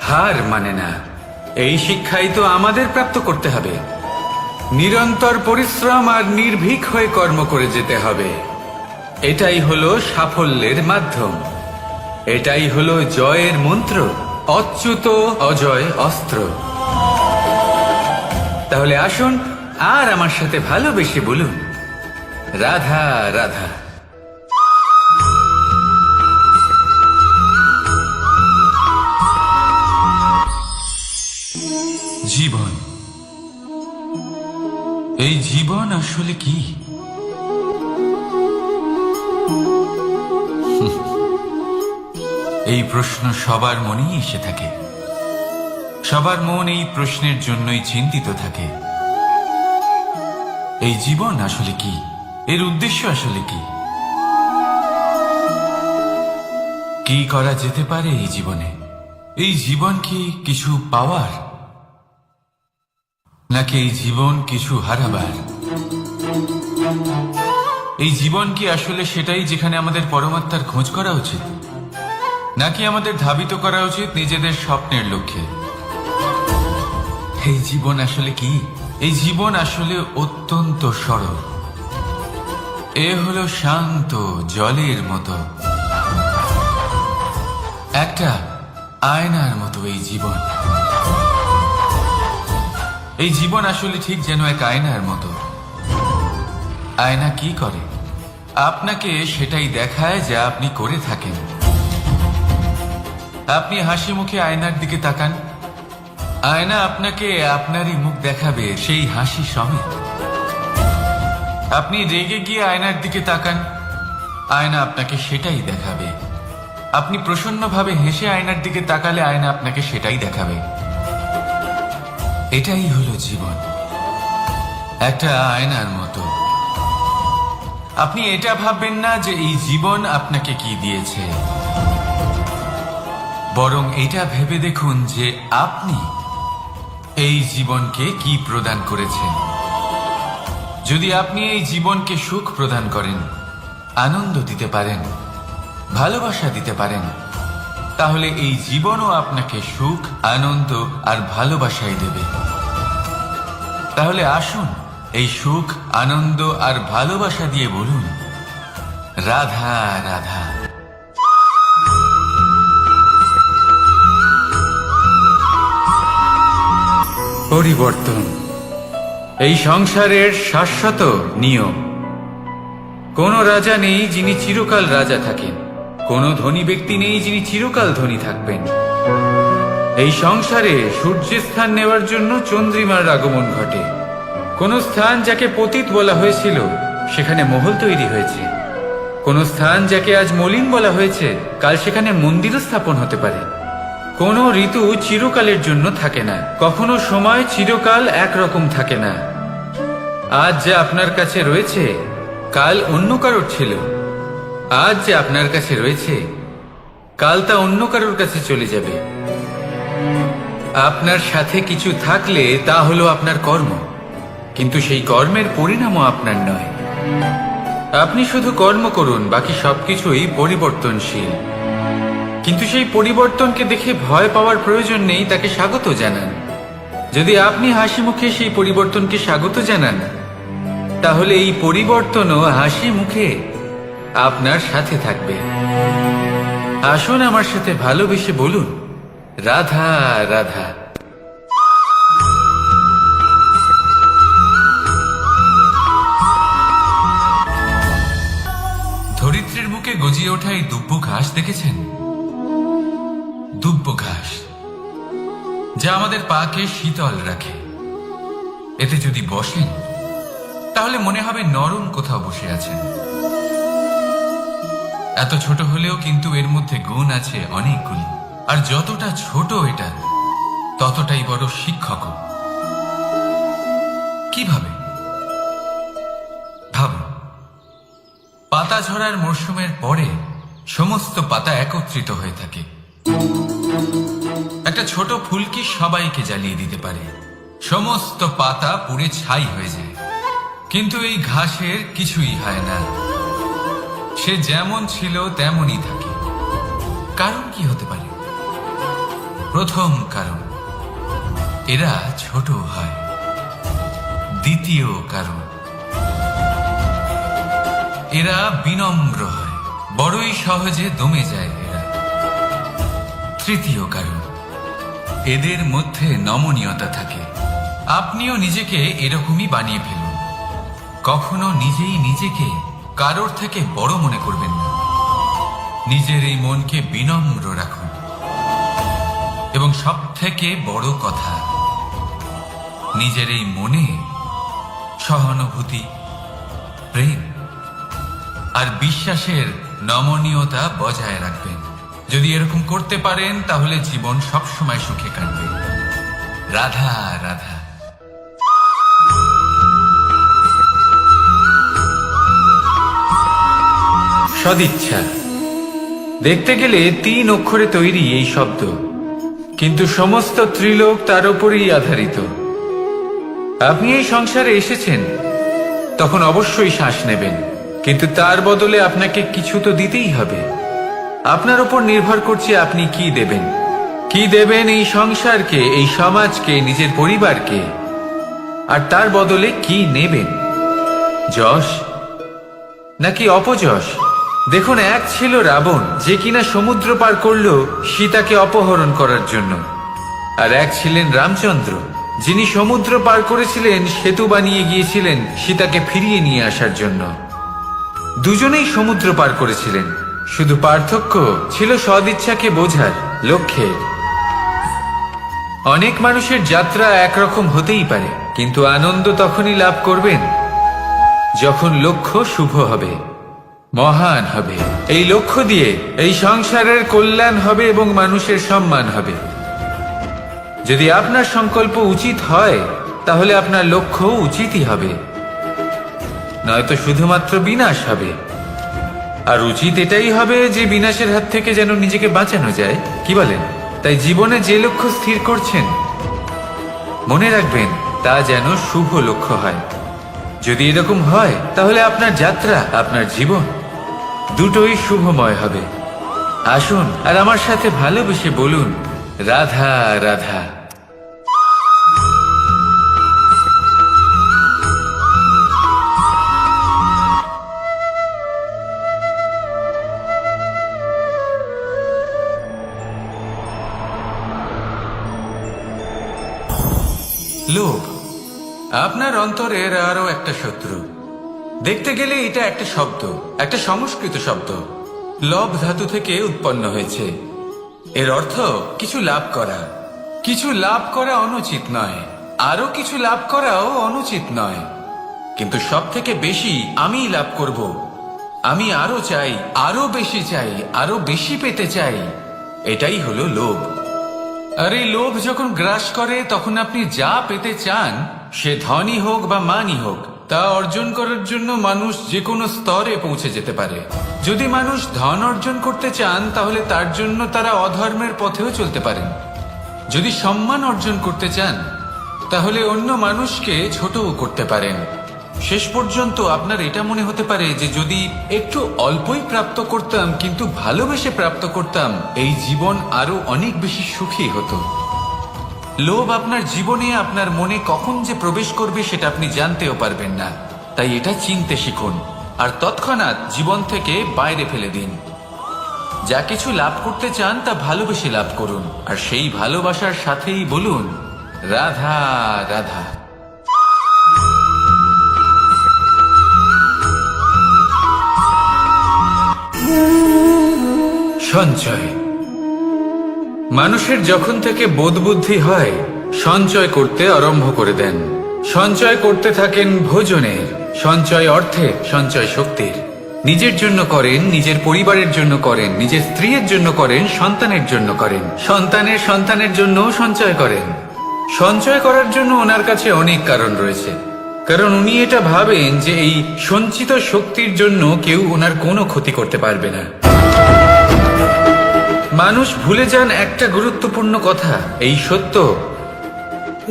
হার মানে না। এই শিক্ষাই তো আমাদের প্রাপ্ত করতে হবে। নিরন্তর পরিশ্রম আর নির্ভীক হয়ে কর্ম করে যেতে হবে। এটাই হলো সাফল্যের মাধ্যম, এটাই হলো জয়ের মন্ত্র, অচ্যুত অজয় অস্ত্র। তাহলে আসুন আর আমার সাথে ভালোবেসে বলুন, রাধা রাধা। জীবন, এই জীবন আসলে কি? এই প্রশ্ন সবার মনেই এসে থাকে। সবার মন এই প্রশ্নের জন্যই চিন্তিত থাকে। এই জীবন আসলে কি? এর উদ্দেশ্য আসলে কি? কি করা যেতে পারে এই জীবনে? এই জীবন কি কিছু পাওয়ার, নাকি এই জীবন কিছু হারাবার? এই জীবন কি আসলে সেটাই যেখানে আমাদের পরমাত্মার খোঁজ করা উচিত, নাকি আমাদের ধাবিত করা উচিত নিজেদের স্বপ্নের লক্ষ্যে? এই জীবন আসলে কি? এই জীবন আসলে অত্যন্ত সরল। এ হলো শান্ত জলের মতো, একটা আয়নার মতো এই জীবন। এই জীবন আসলে ঠিক যেন এক আয়নার মতো। আয়না কি করে? আপনাকে সেটাই দেখায় যা আপনি করে থাকেন। আপনি হাসি মুখে আয়নার দিকে তাকান, আয়না আপনাকে আপনারই মুখ দেখাবে সেই হাসি সমেত। আপনি রেগে গিয়ে আয়নার দিকে তাকান, আয়না আপনাকে সেটাই দেখাবে। আপনি প্রসন্নভাবে হেসে আয়নার দিকে তাকালে আয়না আপনাকে সেটাই দেখাবে। এটাই হলো জীবন, একটা আয়নার মতো। আপনি এটা ভাববেন না যে এই জীবন আপনাকে কি দিয়েছে, বরং এটা ভেবে দেখুন যে আপনি এই জীবনকে কি প্রদান করেছেন। যদি আপনি এই জীবনকে সুখ প্রদান করেন, আনন্দ দিতে পারেন, ভালোবাসা দিতে পারেন, তাহলে এই জীবনও আপনাকে সুখ, আনন্দ আর ভালোবাসাই দেবে। তাহলে আসুন এই সুখ, আনন্দ আর ভালোবাসা দিয়ে বলুন, রাধা রাধা। পরিবর্তন এই সংসারের শাশ্বত নিয়ম। কোন রাজা নেই যিনি চিরকাল রাজা থাকেন, কোন ধনী ব্যক্তি নেই যিনি চিরকাল ধনী থাকবেন। এই সংসারে সূর্যের স্থান নেওয়ার জন্য চন্দ্রিমার আগমন ঘটে। কোন স্থান যাকে পতিত বলা হয়েছিল সেখানে মহল তৈরি হয়েছে। কোন স্থান যাকে আজ মলিন বলা হয়েছে কাল সেখানে মন্দিরও স্থাপন হতে পারে। কোনো ঋতু চিরকালের জন্য থাকে না, কখনো সময় চিরকাল একরকম থাকে না। আজ যা আপনার কাছে রয়েছে কাল অন্য কারোর ছিল, আজ যে আপনার কাছে রয়েছে কাল তা অন্য কারোর কাছে চলে যাবে। আপনার সাথে কিছু থাকলে তা হলো আপনার কর্ম, কিন্তু সেই কর্মের পরিণামও আপনার নয়। আপনি শুধু কর্ম করুন, বাকি সবকিছুই পরিবর্তনশীল। কিন্তু সেই পরিবর্তনকে দেখে ভয় পাওয়ার প্রয়োজন নেই, তাকে স্বাগত জানান। যদি আপনি হাসি মুখে সেই পরিবর্তনকে স্বাগত জানান, তাহলে এই পরিবর্তনও হাসি মুখে আপনার সাথে থাকবে। আসুন আমার সাথে ভালোবেসে বলুন, রাধা রাধা। ধরিত্রীর বুকে গজিয়ে ওঠা এই দুব্য ঘাস দেখেছেন? দুব্য ঘাস, যা আমাদের পাকে শীতল রাখে। এতে যদি বসেন তাহলে মনে হবে নরম কোথাও বসে আছেন। এত ছোট হলেও কিন্তু এর মধ্যে গুণ আছে অনেকগুলি, আর যতটা ছোট এটা ততটাই বড় শিক্ষকও। কিভাবে? ভাবুন, পাতা ঝরার মরশুমের পরে সমস্ত পাতা একত্রিত হয়ে থাকে। একটা ছোট ফুলকি সবাইকে জ্বালিয়ে দিতে পারে, সমস্ত পাতা পুড়ে ছাই হয়ে যায়। কিন্তু এই ঘাসের কিছুই হয় না, সে যেমন ছিল তেমনই থাকে। কারণ কি হতে পারে? প্রথম কারণ, এরা ছোট হয়। দ্বিতীয় কারণ, এরা বিনম্র হয়, বড়ই সহজে দমে যায় এরা। তৃতীয় কারণ, এদের মধ্যে নমনীয়তা থাকে। আপনিও নিজেকে এরকমই বানিয়ে ফেলুন। কখনো নিজেই নিজেকে কারোর থেকে বড় মনে করবেন না। নিজের এই মনকে বিনম্র রাখুন। এবং সব থেকে বড় কথা, নিজের এই মনে সহানুভূতি, প্রেম আর বিশ্বাসের নমনীয়তা বজায় রাখবেন। যদি এরকম করতে পারেন তাহলে জীবন সবসময় সুখে কাটবে। রাধা রাধা। সদিচ্ছা, দেখতে গেলে 3 অক্ষরে তৈরি এই শব্দ, কিন্তু সমস্ত ত্রিলোক তার উপরই আধারিত। আপনি এই সংসারে এসেছেন, তখন অবশ্যই শ্বাস নেবেন, কিন্তু তার বদলে আপনাকে কিছু তো দিতেই হবে। আপনার উপর নির্ভর করছে আপনি কি দেবেন। কি দেবেন এই সংসারকে, এই সমাজকে, নিজের পরিবারকে, আর তার বদলে কি নেবেন? যশ নাকি অপযশ? দেখুন, এক ছিল রাবণ, যে কিনা সমুদ্র পার করলো সীতাকে অপহরণ করার জন্য, আর এক ছিলেন রামচন্দ্র, যিনি সমুদ্র পার করেছিলেন, সেতু বানিয়ে গিয়েছিলেন সীতাকে ফিরিয়ে নিয়ে আসার জন্য। দুজনেই সমুদ্র পার করেছিলেন, শুধু পার্থক্য ছিল সদিচ্ছাকে বোঝার, লক্ষ্যের। অনেক মানুষের যাত্রা একরকম হতেই পারে, কিন্তু আনন্দ তখনই লাভ করবেন যখন লক্ষ্য শুভ হবে, মহান হবে। এই লক্ষ্য দিয়ে এই সংসারের কল্যাণ হবে এবং মানুষের সম্মান হবে। যদি আপনার সংকল্প উচিত হয়, তাহলে আপনার লক্ষ্য উচিতই হবে, নয়তো শুধুমাত্র বিনাশ হবে। আর উচিত এটাই হবে যে বিনাশের হাত থেকে যেন নিজেকে বাঁচানো যায়, কি বলেন? তাই জীবনে যে লক্ষ্য স্থির করছেন, মনে রাখবেন তা যেন শুভ লক্ষ্য হয়। যদি এরকম হয়, তাহলে আপনার যাত্রা, আপনার জীবন দুটোই শুভময় হবে। আসুন আর আমার সাথে ভালোবেসে বলুন, রাধা রাধা। লোভ আপনার অন্তরের আরো একটা শত্রু। দেখতে গেলে এটা একটা শব্দ, একটা সংস্কৃত শব্দ, লব ধাতু থেকে উৎপন্ন হয়েছে। এর অর্থ কিছু লাভ করা। কিছু লাভ করা অনুচিত নয়, আরো কিছু লাভ করাও অনুচিত নয়, কিন্তু সব থেকে বেশি আমি লাভ করব, আমি আরো চাই, আরো বেশি চাই, আরো বেশি পেতে চাই, এটাই হলো লোভ। আর এই লোভ যখন গ্রাস করে তখন আপনি যা পেতে চান, সে ধনই হোক বা মানই হোক, তা অর্জন করার জন্য মানুষ যে কোনো স্তরে পৌঁছে যেতে পারে। যদি মানুষ ধন অর্জন করতে চান তাহলে তার জন্য তারা অধর্মের পথেও চলতে পারেন। যদি সম্মান অর্জন করতে চান তাহলে অন্য মানুষকে ছোটও করতে পারেন। শেষ পর্যন্ত আপনার এটা মনে হতে পারে যে যদি একটু অল্পই প্রাপ্ত করতাম কিন্তু ভালোবেসে প্রাপ্ত করতাম, এই জীবন আরো অনেক বেশি সুখী হতো। লোভ আপনার জীবনে, আপনার মনে কখন যে প্রবেশ করবে সেটা আপনি জানতেও পারবেন না। তাই এটা চিনতে শিখুন আর তৎক্ষণাৎ জীবন থেকে বাইরে ফেলে দিন। যা কিছু লাভ করতে চান তা ভালোবেসে লাভ করুন, আর সেই ভালোবাসার সাথেই বলুন রাধা রাধা। সঞ্চয়। মানুষের যখন থেকে বোধ বুদ্ধি হয় সঞ্চয় করতে আরম্ভ করে দেন। সঞ্চয় করতে থাকেন ভোজনের, সঞ্চয় অর্থের, সঞ্চয় শক্তির। নিজের জন্য করেন, নিজের পরিবারের জন্য করেন, নিজের স্ত্রীর জন্য করেন, সন্তানের জন্য করেন, সন্তানের সন্তানের জন্য সঞ্চয় করেন। সঞ্চয় করার জন্য ওনার কাছে অনেক কারণ রয়েছে, কারণ উনি এটা ভাবেন যে এই সঞ্চিত শক্তির জন্য কেউ ওনার কোনো ক্ষতি করতে পারবে না। মানুষ ভুলে যান একটা গুরুত্বপূর্ণ কথা, এই সত্য,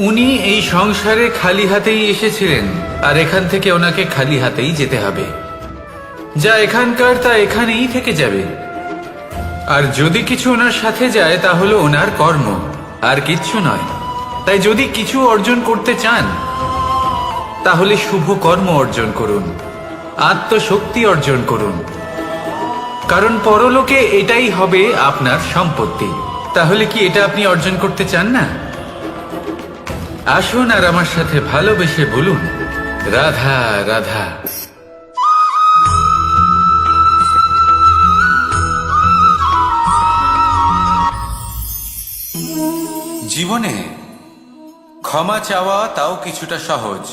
উনি এই সংসারে খালি হাতেই এসেছিলেন আর এখান থেকে ওনাকে খালি হাতেই যেতে হবে। যা এখানকার তা এখানেই থেকে যাবে। আর যদি কিছু ওনার সাথে যায় তা হলো ওনার কর্ম, আর কিচ্ছু নয়। তাই যদি কিছু অর্জন করতে চান তাহলে শুভ কর্ম অর্জন করুন, আত্মশক্তি অর্জন করুন, কারণ পরলোকে এটাই হবে আপনার সম্পত্তি। তাহলে কি এটা আপনি অর্জন করতে চান না? আসুন আর আমার সাথে ভালোবেসে বলুন রাধা রাধা। জীবনে ক্ষমা চাওয়া তাও কিছুটা সহজ,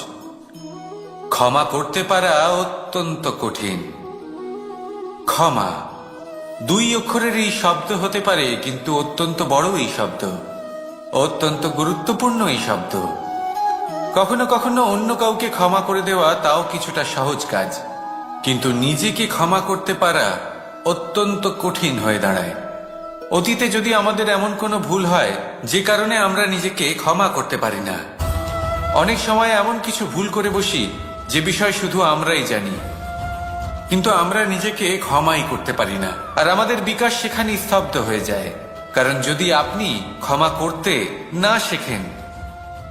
ক্ষমা করতে পারা অত্যন্ত কঠিন। ক্ষমা দুই অক্ষরের এই শব্দ হতে পারে, কিন্তু অত্যন্ত বড় এই শব্দ, অত্যন্ত গুরুত্বপূর্ণ এই শব্দ। কখনো কখনো অন্য কাউকে ক্ষমা করে দেওয়া তাও কিছুটা সহজ কাজ, কিন্তু নিজেকে ক্ষমা করতে পারা অত্যন্ত কঠিন হয়ে দাঁড়ায়। অতীতে যদি আমাদের এমন কোনো ভুল হয় যে কারণে আমরা নিজেকে ক্ষমা করতে পারি না, অনেক সময় এমন কিছু ভুল করে বসি যে বিষয় শুধু আমরাই জানি, কিন্তু আমরা নিজেকে ক্ষমাই করতে পারি না, আর আমাদের বিকাশ সেখানে স্তব্ধ হয়ে যায়। কারণ যদি আপনি ক্ষমা করতে না শেখেন,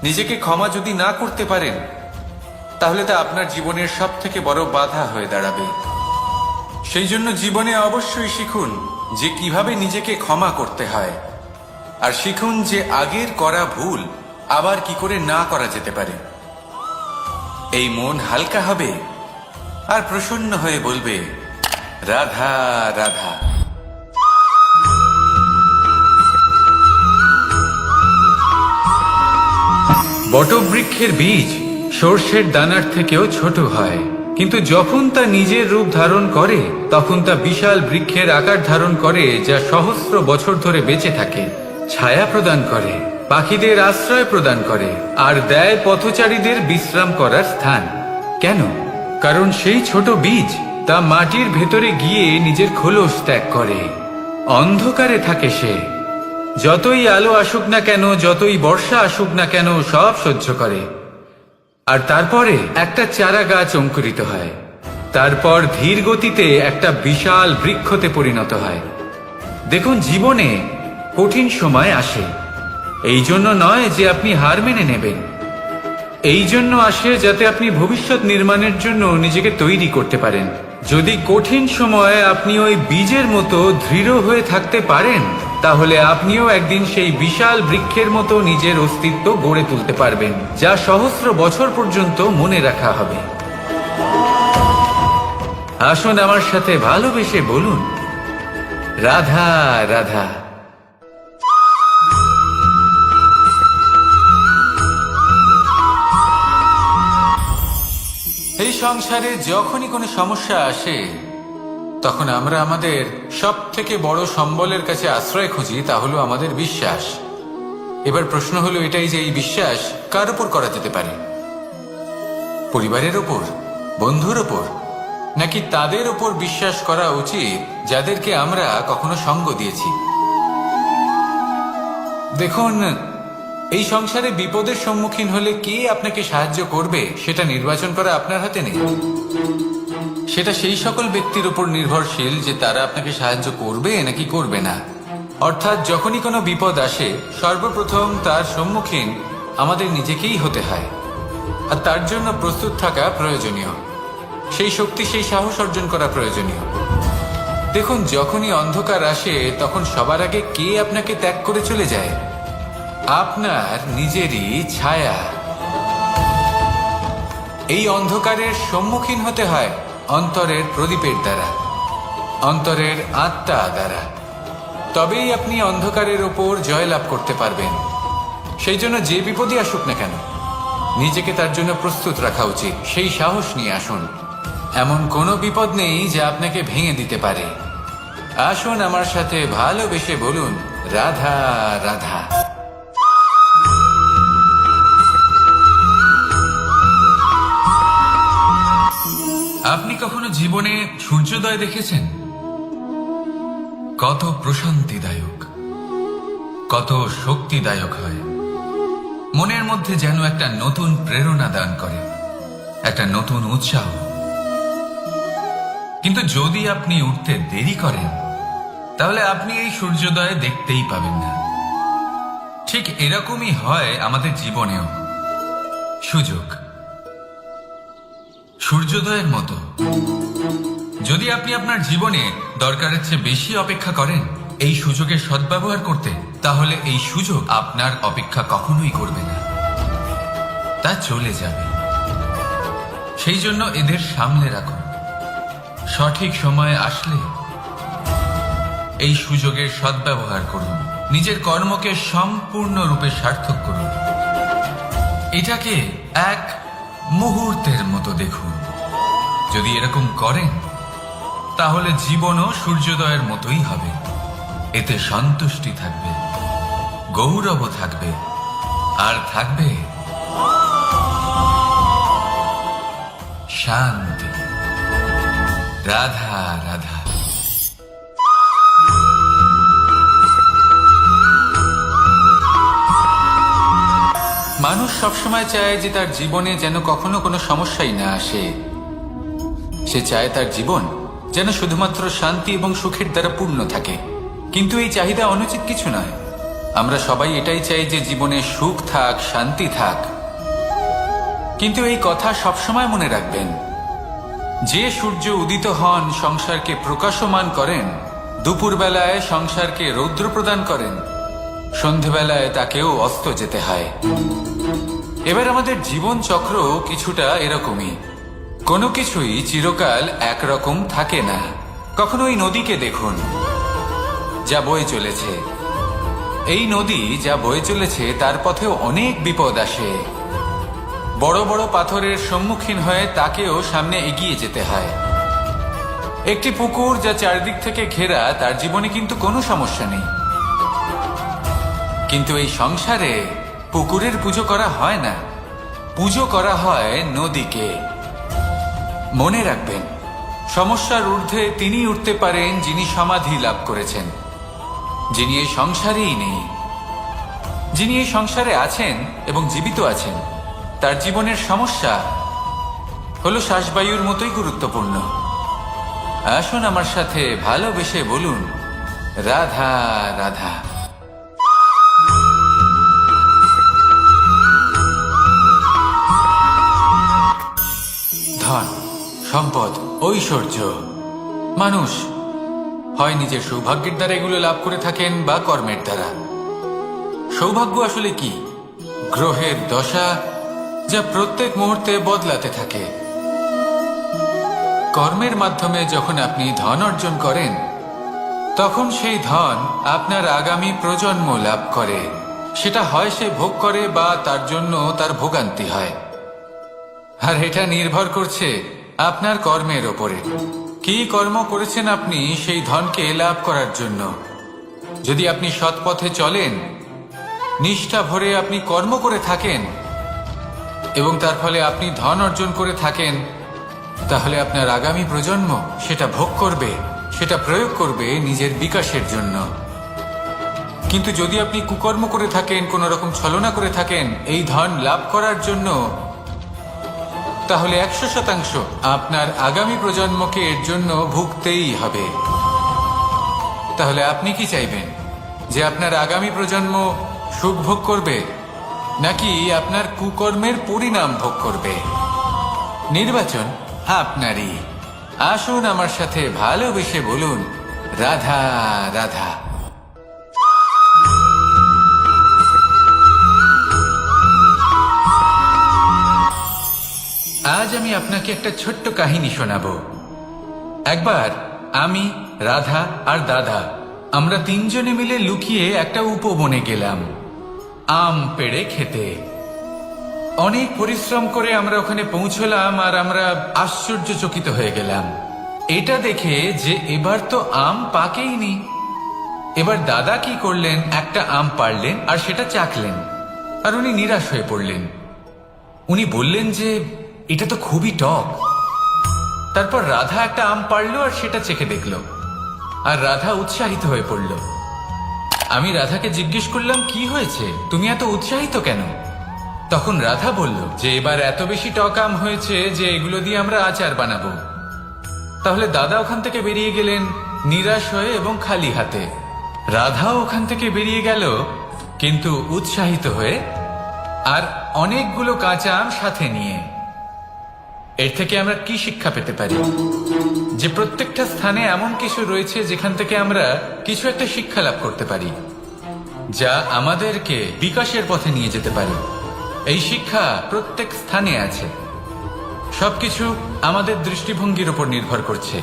নিজেকে ক্ষমা যদি না করতে পারেন, তাহলে তা আপনার জীবনের সব থেকে বড় বাধা হয়ে দাঁড়াবে। সেই জন্য জীবনে অবশ্যই শিখুন যে কিভাবে নিজেকে ক্ষমা করতে হয়, আর শিখুন যে আগের করা ভুল আবার কি করে না করা যেতে পারে। এই মন হালকা হবে আর প্রসন্ন হয়ে বলবে রাধা রাধা। বটবৃক্ষের বীজ সর্ষের দানার থেকেও ছোট হয়, কিন্তু যখন তা নিজের রূপ ধারণ করে তখন তা বিশাল বৃক্ষের আকার ধারণ করে, যা সহস্র বছর ধরে বেঁচে থাকে, ছায়া প্রদান করে, পাখিদের আশ্রয় প্রদান করে, আর দেয় পথচারীদের বিশ্রাম করার স্থান। কেন? কারণ সেই ছোট বীজ তা মাটির ভেতরে গিয়ে নিজের খোলস ত্যাগ করে। অন্ধকারে থাকে সে, যতই আলো আসুক না কেন, যতই বর্ষা আসুক না কেন, সব সহ্য করে। আর তারপরে একটা চারা গাছ অঙ্কুরিত হয়, তারপর ধীর গতিতে একটা বিশাল বৃক্ষতে পরিণত হয়। দেখুন, জীবনে কঠিন সময় আসে, এই জন্য নয় যে আপনি হার মেনে নেবেন, এই জন্য আসে যাতে আপনি ভবিষ্যৎ নির্মাণের জন্য নিজেকে তৈরি করতে পারেন। যদি কঠিন সময়ে আপনি ওই বীজের মতো দৃঢ় হয়ে থাকতে পারেন, তাহলে আপনিও একদিন সেই বিশাল বৃক্ষের মতো নিজের অস্তিত্ব গড়ে তুলতে পারবেন, যা সহস্র বছর পর্যন্ত মনে রাখা হবে। আসুন আমার সাথে ভালোবেসে বলুন রাধা রাধা। এই সংসারে যখনই কোনো সমস্যা আসে তখন আমরা আমাদের সব থেকে বড় সম্বলের কাছে আশ্রয় খুঁজি, তা হলো আমাদের বিশ্বাস। এবার প্রশ্ন হলো এটাই যে এই বিশ্বাস কার উপর করা যেতে পারে? পরিবারের ওপর, বন্ধুর ওপর, নাকি তাদের ওপর বিশ্বাস করা উচিত যাদেরকে আমরা কখনো সঙ্গ দিয়েছি? দেখুন, এই সংসারে বিপদের সম্মুখীন হলে কে আপনাকে সাহায্য করবে সেটা নির্বাচন করা আপনার হাতে নেই। সেটা সেই সকল ব্যক্তির উপর নির্ভরশীল যে তারা আপনাকে সাহায্য করবে নাকি করবে না। অর্থাৎ যখনই কোনো বিপদ আসে সর্বপ্রথম তার সম্মুখীন আমাদের নিজেকেই হতে হয়, আর তার জন্য প্রস্তুত থাকা প্রয়োজনীয়। সেই শক্তি, সেই সাহস অর্জন করা প্রয়োজনীয়। দেখুন, যখনই অন্ধকার আসে তখন সবার আগে কে আপনাকে ত্যাগ করে চলে যায়? আপনার নিজেরই ছায়া। এই অন্ধকারের সম্মুখীন হতে হয় অন্তরের প্রদীপের দ্বারা, অন্তরের আত্মা দ্বারা। তবেই আপনি অন্ধকারের ওপর জয়লাভ করতে পারবেন। সেই জন্য যে বিপদই আসুক না কেন নিজেকে তার জন্য প্রস্তুত রাখা উচিত। সেই সাহস নিয়ে আসুন। এমন কোনো বিপদ নেই যা আপনাকে ভেঙে দিতে পারে। আসুন আমার সাথে ভালোবেসে বলুন, রাধা রাধা। আপনি কখনো জীবনে সূর্যোদয় দেখেছেন? কত প্রশান্তিদায়ক, কত শক্তিদায়ক হয়। মনের মধ্যে যেন একটা নতুন প্রেরণা দান করে, একটা নতুন উৎসাহ। কিন্তু যদি আপনি উঠতে দেরি করেন তাহলে আপনি এই সূর্যোদয় দেখতেই পাবেন না। ঠিক এরকমই হয় আমাদের জীবনেও। সুযোগ সূর্যোদয়ের মতো। যদি আপনি আপনার জীবনে দরকারের চেয়ে বেশি অপেক্ষা করেন এই সুযোগের সদ্ব্যবহার করতে, তাহলে এই সুযোগ আপনার অপেক্ষা কখনোই করবে না, তা চলে যাবে। সেই জন্য এদের সামলে রাখুন। সঠিক সময় আসলে এই সুযোগের সদ্ব্যবহার করুন। নিজের কর্মকে সম্পূর্ণরূপে সার্থক করুন। এটাকে এক মুহূর্তের মতো দেখুন। যদি এরকম করেন তাহলে জীবনও সূর্যোদয়ের মতোই হবে। এতে সন্তুষ্টি থাকবে, গৌরব থাকবে, আর থাকবে শান্তি। রাধা রাধা। মানুষ সবসময় চায় যে তার জীবনে যেন কখনো কোনো সমস্যাই না আসে। সে চায় তার জীবন যেন শুধুমাত্র শান্তি এবং সুখের দ্বারা পূর্ণ থাকে। কিন্তু এই চাহিদা অনুচিত কিছু নয়। আমরা সবাই এটাই চাই যে জীবনে সুখ থাক, শান্তি থাক। কিন্তু এই কথা সবসময় মনে রাখবেন, যে সূর্য উদিত হন সংসারকে প্রকাশমান করেন, দুপুরবেলায় সংসারকে রৌদ্র প্রদান করেন, সন্ধেবেলায় তাকেও অস্ত যেতে হয়। এবার আমাদের জীবন চক্র কিছুটা এরকমই। কোনো কিছুই চিরকাল একরকম থাকে না। কখনো এই নদীকে দেখুন যা বয়ে চলেছে। এই নদী যা বয়ে চলেছে তার পথেও অনেক বিপদ আসে। বড় বড় পাথরের সম্মুখীন হয়ে তাকেও সামনে এগিয়ে যেতে হয়। একটি পুকুর যা চারদিক থেকে ঘেরা, তার জীবনে কিন্তু কোনো সমস্যা নেই। কিন্তু এই সংসারে পুকুরের পুজো করা হয় না, পুজো করা হয় নদীকে। মনে রাখবেন, সমস্যার ঊর্ধ্বে তিনি উঠতে পারেন যিনি সমাধি লাভ করেছেন, যিনি এই সংসারেই নেই। যিনি এই সংসারে আছেন এবং জীবিত আছেন, তার জীবনের সমস্যা হলো শ্বাসবায়ুর মতোই গুরুত্বপূর্ণ। আসুন আমার সাথে ভালোবেসে বলুন, রাধা রাধা। ধন, সম্পদ, ঐশ্বর্য, মানুষ হয় নিজের সৌভাগ্যের দ্বারা এগুলো লাভ করে থাকেন বা কর্মের দ্বারা। সৌভাগ্য আসলে কি? গ্রহের দশা যা প্রত্যেক মুহূর্তে বদলাতে থাকে। কর্মের মাধ্যমে যখন আপনি ধন অর্জন করেন তখন সেই ধন আপনার আগামী প্রজন্ম লাভ করে। সেটা হয় সে ভোগ করে বা তার জন্য তার ভোগান্তি হয়। আর এটা নির্ভর করছে আপনার কর্মের ওপরে। কি কর্ম করেছেন আপনি সেই ধনকে লাভ করার জন্য। যদি আপনি সৎ পথে চলেন নিষ্ঠা ভরে আপনি কর্ম করে থাকেন এবং তার ফলে আপনি ধন অর্জন করে থাকেন, তাহলে আপনার আগামী প্রজন্ম সেটা ভোগ করবে, সেটা প্রয়োগ করবে নিজের বিকাশের জন্য। কিন্তু যদি আপনি কুকর্ম করে থাকেন, কোনো রকম ছলনা করে থাকেন এই ধন লাভ করার জন্য, তাহলে 100% আপনার আগামী প্রজন্মকে এর জন্য ভুগতেই হবে। তাহলে আপনি কি চাইবেন, যে আপনার আগামী প্রজন্ম সুখ ভোগ করবে নাকি আপনার কুকর্মের পরিণাম ভোগ করবে? নির্বাচন আপনারই। আসুন আমার সাথে ভালোবেসে বলুন, রাধা রাধা। আজ আমি আপনাকে একটা ছোট্ট কাহিনী শোনাবো। একবার আমি, রাধা আর দাদা আমরা তিনজনে মিলে লুকিয়ে একটা উপবনে গেলাম আম পেড়ে খেতে। অনেক পরিশ্রম করে আমরা ওখানে পৌঁছলাম আর আমরা আশ্চর্যচকিত হয়ে গেলাম এটা দেখে যে এবার তো আম পাকেইনি। এবার দাদা কি করলেন, একটা আম পাড়লেন আর সেটা চাখলেন, আর উনি নিরাশ হয়ে পড়লেন। উনি বললেন যে এটা তো খুবই টক। তারপর রাধা একটা আম পাড়লো আর সেটা চেখে দেখলো, আর রাধা উৎসাহিত হয়ে পড়ল। আমি রাধাকে জিজ্ঞেস করলাম, কি হয়েছে, তুমি এত উৎসাহিত কেন? তখন রাধা বলল যে এবার এত বেশি টক আম হয়েছে যে এগুলো দিয়ে আমরা আচার বানাবো। তাহলে দাদা ওখান থেকে বেরিয়ে গেলেন নিরাশ হয়ে এবং খালি হাতে। রাধাও ওখান থেকে বেরিয়ে গেল কিন্তু উৎসাহিত হয়ে, আর অনেকগুলো কাঁচা আম সাথে নিয়ে। এর থেকে আমরা কি শিক্ষা পেতে পারি? যে প্রত্যেকটা স্থানে এমন কিছু রয়েছে যেখান থেকে আমরা কিছু একটা শিক্ষা লাভ করতে পারি, যা আমাদেরকে বিকাশের পথে নিয়ে যেতে পারে। এই শিক্ষা প্রত্যেক স্থানে আছে। সবকিছু আমাদের দৃষ্টিভঙ্গির উপর নির্ভর করছে।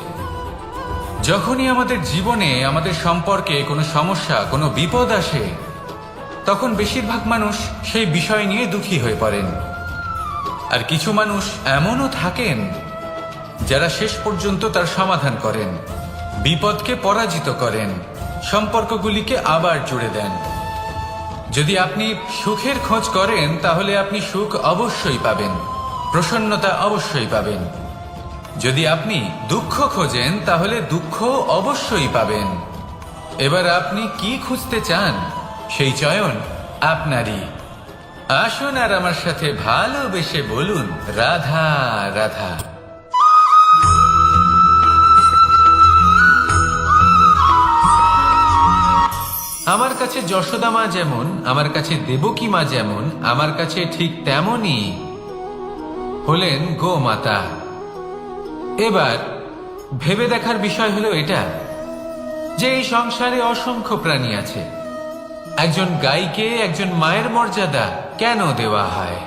যখনই আমাদের জীবনে, আমাদের সম্পর্কে কোনো সমস্যা, কোনো বিপদ আসে, তখন বেশিরভাগ মানুষ সেই বিষয় নিয়ে দুঃখী হয়ে পড়েন। আর কিছু মানুষ এমনও থাকেন যারা শেষ পর্যন্ত তার সমাধান করেন, বিপদকে পরাজিত করেন, সম্পর্কগুলিকে আবার জুড়ে দেন। যদি আপনি সুখের খোঁজ করেন তাহলে আপনি সুখ অবশ্যই পাবেন, প্রসন্নতা অবশ্যই পাবেন। যদি আপনি দুঃখ খোঁজেন তাহলে দুঃখ অবশ্যই পাবেন। এবার আপনি কি খুঁজতে চান, সেই চয়ন আপনারই। আসুন আর আমার সাথে ভালোবেসে বলুন, রাধা রাধা। আমার কাছে যশোদা মা যেমন, আমার কাছে দেবকী মা যেমন, আমার কাছে ঠিক তেমনই হলেন গোমাতা। এবার ভেবে দেখার বিষয় হলো এটা, যে এই সংসারে অসংখ্য প্রাণী আছে, একজন গাইকে একজন মায়ের মর্যাদা কেন দেওয়া হয়?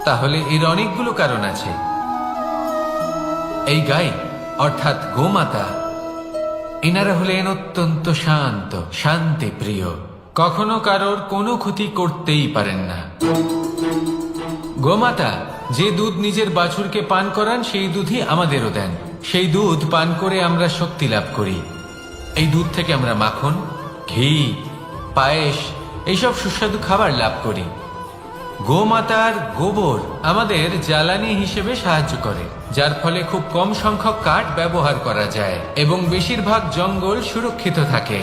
তাহলে এর অনেকগুলো কারণ আছে। এই গাই অর্থাৎ গোমাতা, এনারা হলেন অত্যন্ত শান্ত, শান্তি প্রিয়, কখনো কারোর কোনো ক্ষতি করতেই পারেন না। গোমাতা যে দুধ নিজের বাছুরকে পান করান সেই দুধই আমাদেরও দেন। সেই দুধ পান করে আমরা শক্তি লাভ করি। এই দুধ থেকে আমরা মাখন, ঘি, পায়েস, এইসব সুস্বাদু খাবার লাভ করি। গোমাতার গোবর আমাদের জ্বালানি হিসেবে সাহায্য করে, যার ফলে খুব কম সংখ্যক কাঠ ব্যবহার করা যায় এবং বেশিরভাগ জঙ্গল সুরক্ষিত থাকে।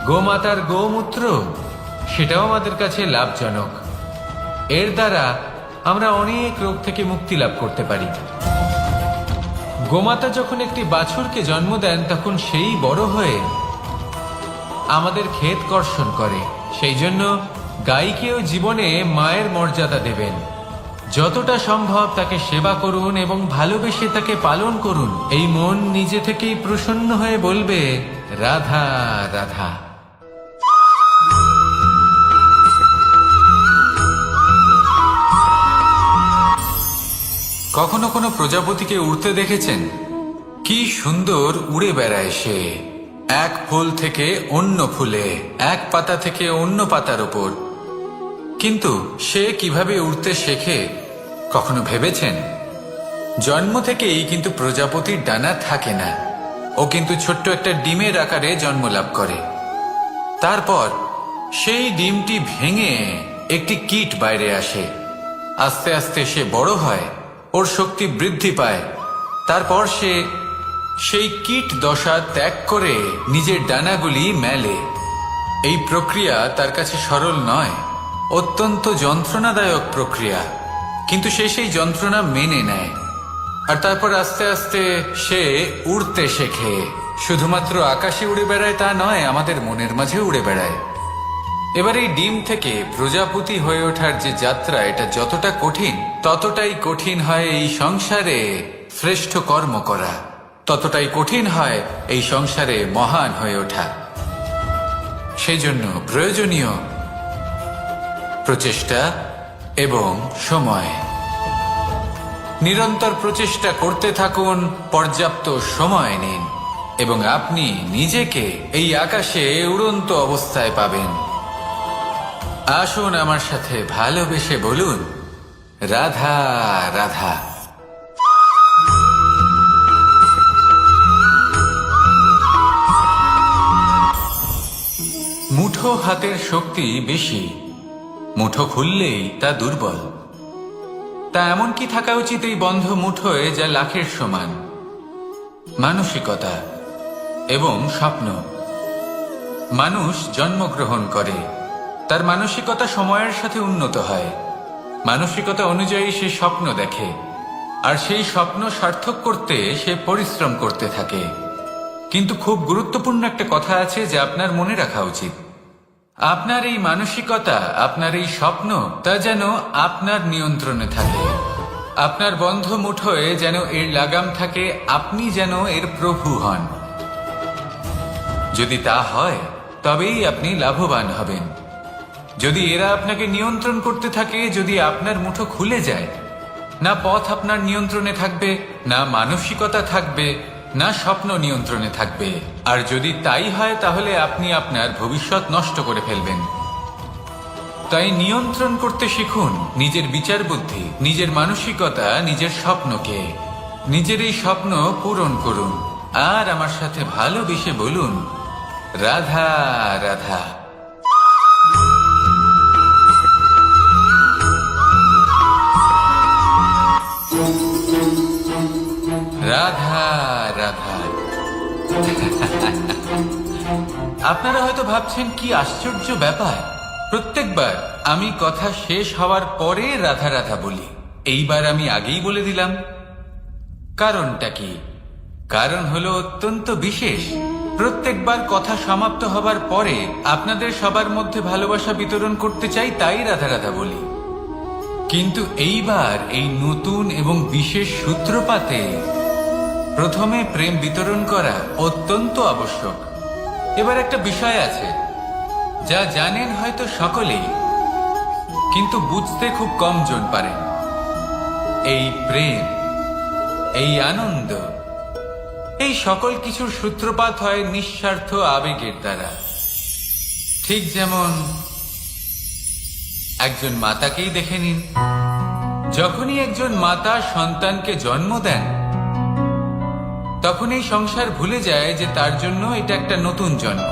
গোমাতার গোমূত্র, সেটাও আমাদের কাছে লাভজনক। এর দ্বারা আমরা অনেক রোগ থেকে মুক্তি লাভ করতে পারি। গোমাতা যখন একটি বাছুরকে জন্ম দেন তখন সেই বড় হয়ে আমাদের ক্ষেত কর্ষণ করে। সেই জন্য গাইকেও জীবনে মায়ের মর্যাদা দেবেন। যতটা সম্ভব তাকে সেবা করুন এবং ভালোবেসে তাকে পালন করুন। এই মন নিজে থেকেই প্রসন্ন হয়ে বলবে, রাধা রাধা। কখনো কোনো প্রজাপতিকে উড়তে দেখেছেন? কি সুন্দর উড়ে বেড়ায় সে, এক ফুল থেকে অন্য ফুলে, এক পাতা থেকে অন্য পাতার উপর। কিন্তু সে কিভাবে উড়তে শেখে কখনো ভেবেছেন? জন্ম থেকেই কিন্তু প্রজাপতির ডানা থাকে না। ও কিন্তু ছোট্ট একটা ডিমের আকারে জন্ম লাভ করে। তারপর সেই ডিমটি ভেঙে একটি কীট বাইরে আসে। আস্তে আস্তে সে বড় হয়, ওর শক্তি বৃদ্ধি পায়। তারপর সে সেই কীট দশা ত্যাগ করে নিজের ডানাগুলি মেলে। এই প্রক্রিয়া তার কাছে সরল নয়, অত্যন্ত যন্ত্রণাদায়ক প্রক্রিয়া, কিন্তু সে সেই যন্ত্রণা মেনে নেয়। আর তারপর আস্তে আস্তে সে উড়তে শেখে। শুধুমাত্র আকাশে উড়ে বেড়ায় তা নয়, আমাদের মনের মাঝে উড়ে বেড়ায়। এবার এই ডিম থেকে প্রজাপতি হয়ে ওঠার যে যাত্রা, এটা যতটা কঠিন, ততটাই কঠিন হয় এই সংসারে শ্রেষ্ঠ কর্ম করা, ততটাই কঠিন হয় এই সংসারে মহান হয়ে ওঠা। সেই জন্য প্রয়োজনীয় প্রচেষ্টা এবং সময়। নিরন্তর প্রচেষ্টা করতে থাকুন, পর্যাপ্ত সময় নিন, এবং আপনি নিজেকে এই আকাশে উড়ন্ত অবস্থায় পাবেন। আসুন আমার সাথে ভালোবেসে বলুন, রাধা রাধা। মুঠো হাতের শক্তি বেশি, মুঠো খুললেই তা দুর্বল। তা এমন কি থাকা উচিত এই বন্ধ মুঠোয় যা লাখের সমান? মানসিকতা এবং স্বপ্ন। মানুষ জন্মগ্রহণ করে, তার মানসিকতা সময়ের সাথে উন্নত হয়। মানসিকতা অনুযায়ী সে স্বপ্ন দেখে, আর সেই স্বপ্ন সার্থক করতে সে পরিশ্রম করতে থাকে। কিন্তু খুব গুরুত্বপূর্ণ একটা কথা আছে যা আপনার মনে রাখা উচিত। আপনার এই মানসিকতা, আপনার এই স্বপ্ন, তা যেন আপনার নিয়ন্ত্রণে থাকে। আপনার বন্ধ মুঠোয় যেন এর লাগাম থাকে, আপনি যেন এর প্রভু হন। যদি তা হয় তবেই আপনি লাভবান হবেন। যদি এরা আপনাকে নিয়ন্ত্রণ করতে থাকে, যদি আপনার মুঠো খুলে যায়, না পথ আপনার নিয়ন্ত্রণে থাকবে, না মানসিকতা থাকবে, না স্বপ্ন নিয়ন্ত্রণে থাকবে। আর যদি তাই হয় তাহলে আপনি আপনার ভবিষ্যৎ নষ্ট করে ফেলবেন। তাই নিয়ন্ত্রণ করতে শিখুন নিজের বিচার বুদ্ধি, নিজের মানসিকতা, নিজের স্বপ্নকে। নিজের এই স্বপ্ন পূরণ করুন, আর আমার সাথে ভালোবেসে বলুন, রাধা রাধা। রাধা রাধা। আপনারা হয়তো ভাবছেন কি আশ্চর্য ব্যাপার, প্রত্যেকবার আমি কথা শেষ হওয়ার পরে রাধা রাধা বলি। এইবার আমি আগেই বলে দিলাম। কারণটা কি? কারণ হলো অত্যন্ত বিশেষ। প্রত্যেকবার কথা সমাপ্ত হবার পরে আপনাদের সবার মধ্যে ভালোবাসা বিতরণ করতে চাই, তাই রাধা রাধা বলি। কিন্তু এইবার এই নতুন এবং বিশেষ সূত্রপাতে প্রথমে প্রেম বিতরণ করা অত্যন্ত আবশ্যক। এবার একটা বিষয় আছে যা জানেন হয়তো সকলেই, কিন্তু বুঝতে খুব কম জন পারেন। এই প্রেম, এই আনন্দ, এই সকল কিছুর সূত্রপাত হয় নিঃস্বার্থ আবেগের দ্বারা। ঠিক যেমন একজন মাতাকেই দেখে নিন। যখনই একজন মাতা সন্তানকে জন্ম দেন, তখন এই সংসার ভুলে যায় যে তার জন্য এটা একটা নতুন জন্ম।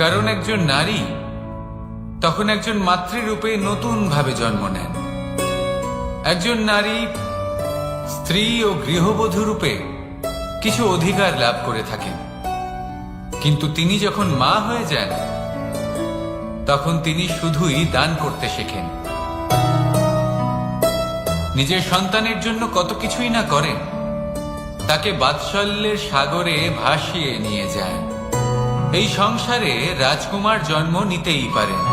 কারণ একজন নারী তখন একজন মাতৃরূপে নতুন ভাবে জন্ম নেন। একজন নারী স্ত্রী ও গৃহবধূ রূপে কিছু অধিকার লাভ করে থাকেন, কিন্তু তিনি যখন মা হয়ে যান, তখন তিনি শুধুই দান করতে শেখেন। নিজের সন্তানের জন্য কত কিছুই না করেন, তাকে বাৎসল্যের সাগরে ভাসিয়ে নিয়ে যায়। এই সংসারে রাজকুমার জন্ম নিতেই পারেন,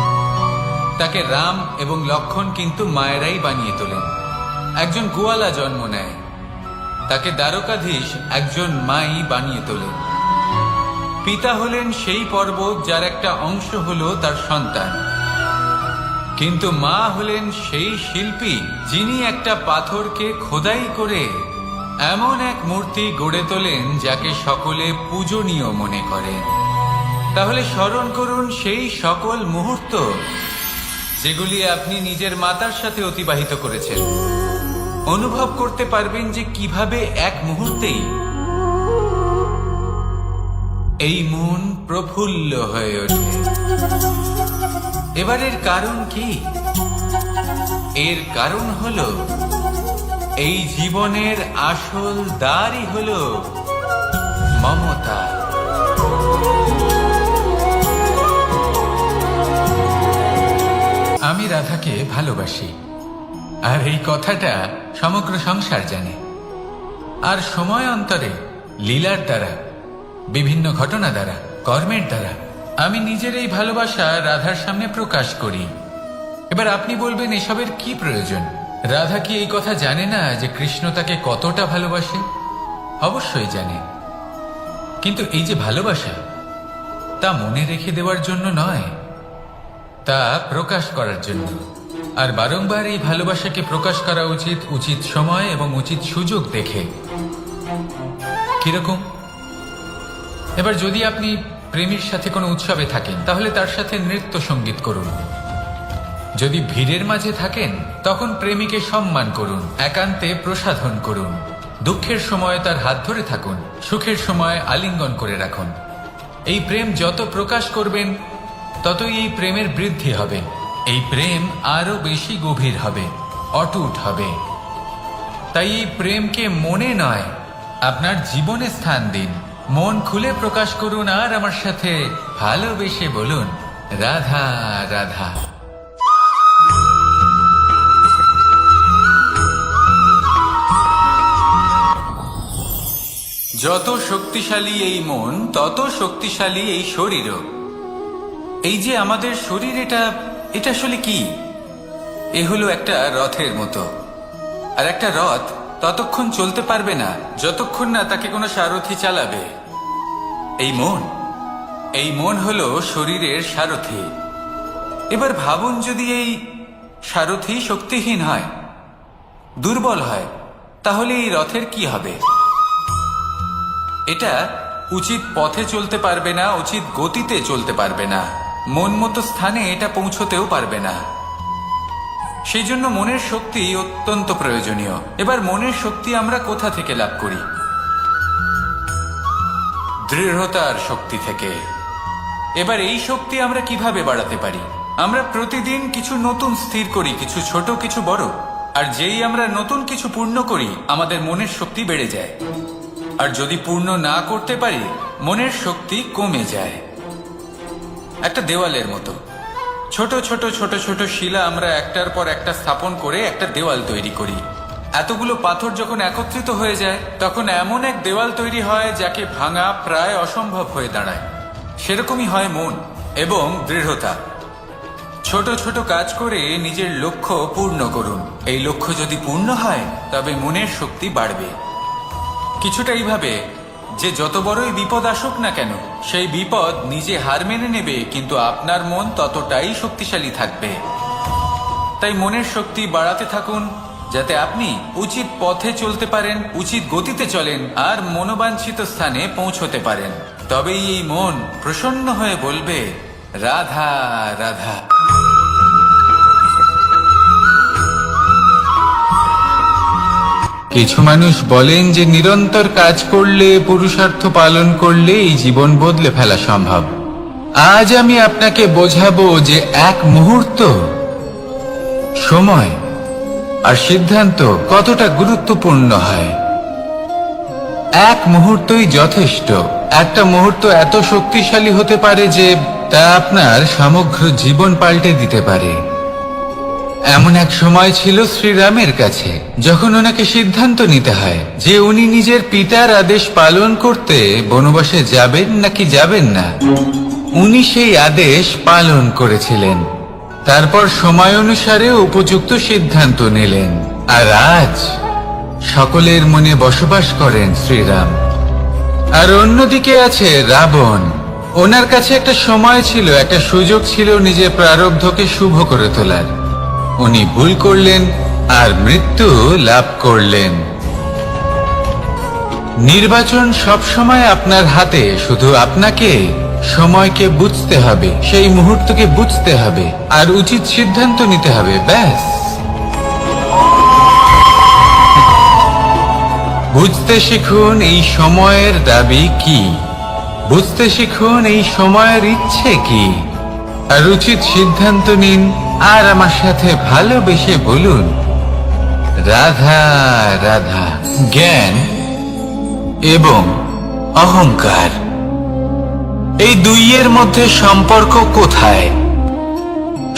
তাকে রাম এবং লক্ষণ কিন্তু মায়েরাই বানিয়ে তোলেন। একজন গোয়ালা জন্ম নেয়, তাকে দ্বারকাধীশ একজন মাই বানিয়ে তোলেন। পিতা হলেন সেই পর্বত যার একটা অংশ হলো তার সন্তান, কিন্তু মা হলেন সেই শিল্পী যিনি একটা পাথরকে খোদাই করে এমন এক মূর্তি গড়ে তোলেন যাকে সকলে পূজনীয় মনে করেন। তাহলে স্মরণ করুন সেই সকল মুহূর্ত যেগুলি আপনি নিজের মাতার সাথে অতিবাহিত করেছেন। অনুভব করতে পারবেন যে কিভাবে এক মুহূর্তেই এই মন প্রফুল্ল হয়ে ওঠে। এবারের কারণ কি? এর কারণ হলো এই জীবনের আসল দ্বারই হলো মমতা। আমি রাধাকে ভালোবাসি, আর এই কথাটা সমগ্র সংসার জানে। আর সময় অন্তরে লীলার দ্বারা, বিভিন্ন ঘটনা দ্বারা, কর্মের দ্বারা আমি নিজের এই ভালোবাসা রাধার সামনে প্রকাশ করি। এবার আপনি বলবেন, এসবের কি প্রয়োজন? রাধা কি এই কথা জানে না যে কৃষ্ণ তাকে কতটা ভালোবাসে? অবশ্যই জানে, কিন্তু এই যে ভালোবাসা, তা মনে রেখে দেওয়ার জন্য নয়, তা প্রকাশ করার জন্য। আর বারংবার এই ভালোবাসাকে প্রকাশ করা উচিত, উচিত সময় এবং উচিত সুযোগ দেখে। কিরকম? এবার যদি আপনি প্রেমীর সাথে কোনো উৎসবে থাকেন, তাহলে তার সাথে নৃত্য সঙ্গীত করুন। যদি ভিড়ের মাঝে থাকেন, তখন প্রেমীকে সম্মান করুন, একান্তে প্রসাধন করুন। দুঃখের সময় তার হাত ধরে থাকুন, সুখের সময় আলিঙ্গন করে রাখুন। এই প্রেম যত প্রকাশ করবেন, ততই এই প্রেমের বৃদ্ধি হবে। এই প্রেম আরো বেশি গভীর হবে, অটুট হবে। তাই এই প্রেমকে মনে নয়, আপনার জীবনে স্থান দিন। মন খুলে প্রকাশ করুন, আর আমার সাথে ভালোবেসে বলুন, রাধা রাধা। যত শক্তিশালী এই মন, তত শক্তিশালী এই শরীরও। এই যে আমাদের শরীর, এটা আসলে কি? এ হলো একটা রথের মতো। আর একটা রথ ততক্ষণ চলতে পারবে না যতক্ষণ না তাকে কোনো সারথি চালাবে। এই মন হলো শরীরের সারথি। এবার ভাবুন, যদি এই সারথি শক্তিহীন হয়, দুর্বল হয়, তাহলে এই রথের কি হবে? এটা উচিত পথে চলতে পারবে না, উচিত গতিতে চলতে পারবে না, মন মতো স্থানে এটা পৌঁছতেও পারবে না। সেই জন্য মনের শক্তি অত্যন্ত প্রয়োজনীয়। এবার মনের শক্তি আমরা কোথা থেকে লাভ করি? দৃঢ়তার শক্তি থেকে। এবার এই শক্তি আমরা কিভাবে বাড়াতে পারি? আমরা প্রতিদিন কিছু নতুন স্থির করি, কিছু ছোট, কিছু বড়। আর যেই আমরা নতুন কিছু পূর্ণ করি, আমাদের মনের শক্তি বেড়ে যায়। আর যদি পূর্ণ না করতে পারি, মনের শক্তি কমে যায়। একটা দেওয়ালের মতো ছোট ছোট ছোট ছোট শিলা আমরা একটার পর একটা স্থাপন করে একটা দেওয়াল তৈরি করি। এতগুলো পাথর যখন একত্রিত হয়ে যায়, তখন এমন এক দেওয়াল তৈরি হয় যাকে ভাঙা প্রায় অসম্ভব হয়ে দাঁড়ায়। সেরকমই হয় মন এবং দৃঢ়তা। ছোট ছোট কাজ করে নিজের লক্ষ্য পূর্ণ করুন। এই লক্ষ্য যদি পূর্ণ হয়, তবে মনের শক্তি বাড়বে। কিছুটা এইভাবে যে যত বড়ই বিপদ আসুক না কেন, সেই বিপদ নিজে হার মেনে নেবে, কিন্তু আপনার মন ততটাই শক্তিশালী থাকবে। তাই মনের শক্তি বাড়াতে থাকুন, যাতে আপনি উচিত পথে চলতে পারেন, উচিত গতিতে চলেন, আর মনোবাঞ্ছিত স্থানে পৌঁছতে পারেন। তবেই এই মন প্রসন্ন হয়ে বলবে, রাধা রাধা। কিছু মানুষ বলেন যে নিরন্তর কাজ করলে, পুরুষার্থ পালন করলে এই জীবন বদলে ফেলা সম্ভব। আজ আমি আপনাকে বোঝাবো যে এক মুহূর্ত, সময় আর সিদ্ধান্ত কতটা গুরুত্বপূর্ণ হয়। এক মুহূর্তই যথেষ্ট। একটা মুহূর্ত এত শক্তিশালী হতে পারে যে তা আপনার সমগ্র জীবন পাল্টে দিতে পারে। এমন এক সময় ছিল শ্রীরামের কাছে, যখন ওনাকে সিদ্ধান্ত নিতে হয় যে উনি নিজের পিতার আদেশ পালন করতে বনবাসে যাবেন নাকি যাবেন না। উনি সেই আদেশ পালন করেছিলেন। তারপর সময় অনুসারে উপযুক্ত সিদ্ধান্ত নিলেন। আর আজ সকলের মনে বসবাস করেন শ্রীরাম। আর অন্যদিকে আছে রাবণ। ওনার কাছে একটা সময় ছিল, একটা সুযোগ ছিল নিজের প্রারব্ধকে শুভ করে তোলার। উনি ভুল করলেন আর মৃত্যু লাভ করলেন। নির্বাচন সব সময় আপনার হাতে, শুধু আপনাকে সময়কে বুঝতে হবে, সেই মুহূর্তকে বুঝতে হবে আর উচিত সিদ্ধান্ত নিতে হবে, ব্যাস। বুঝতে শিখুন এই সময়ের দাবি কি, বুঝতে শিখুন এই সময়ের ইচ্ছে কি, আর উচিত সিদ্ধান্ত নিন। আর আমার সাথে ভালোবেসে বলুন, রাধা রাধা। জ্ঞান এবং অহংকার, এই দুইয়ের মধ্যে সম্পর্ক কোথায়?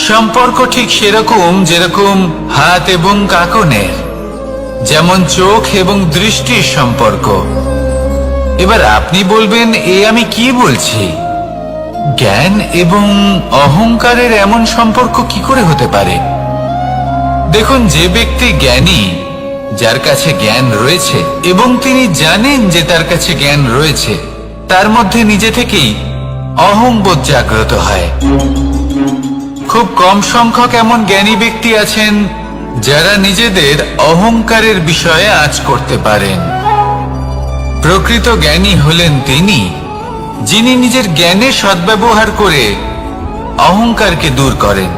সম্পর্ক ঠিক সেরকম যেরকম হাত এবং কাঁকনের, যেমন চোখ এবং দৃষ্টির সম্পর্ক। এবার আপনি বলবেন, এ আমি কি বলছি? জ্ঞান এবং অহংকারের এমন সম্পর্ক কি করে হতে পারে? দেখুন, যে ব্যক্তি জ্ঞানী, যার কাছে জ্ঞান রয়েছে এবং তিনি জানেন যে তার কাছে জ্ঞান রয়েছে, তার মধ্যে নিজে থেকেই অহংবোধ জাগ্রত হয়। খুব কম সংখ্যক এমন জ্ঞানী ব্যক্তি আছেন যারা নিজেদের অহংকারের বিষয়ে আঁচ করতে পারেন। প্রকৃত জ্ঞানী হলেন তিনি, যিনি নিজের জ্ঞানের সদ্ব্যবহার করে অহংকারকে দূর করেন।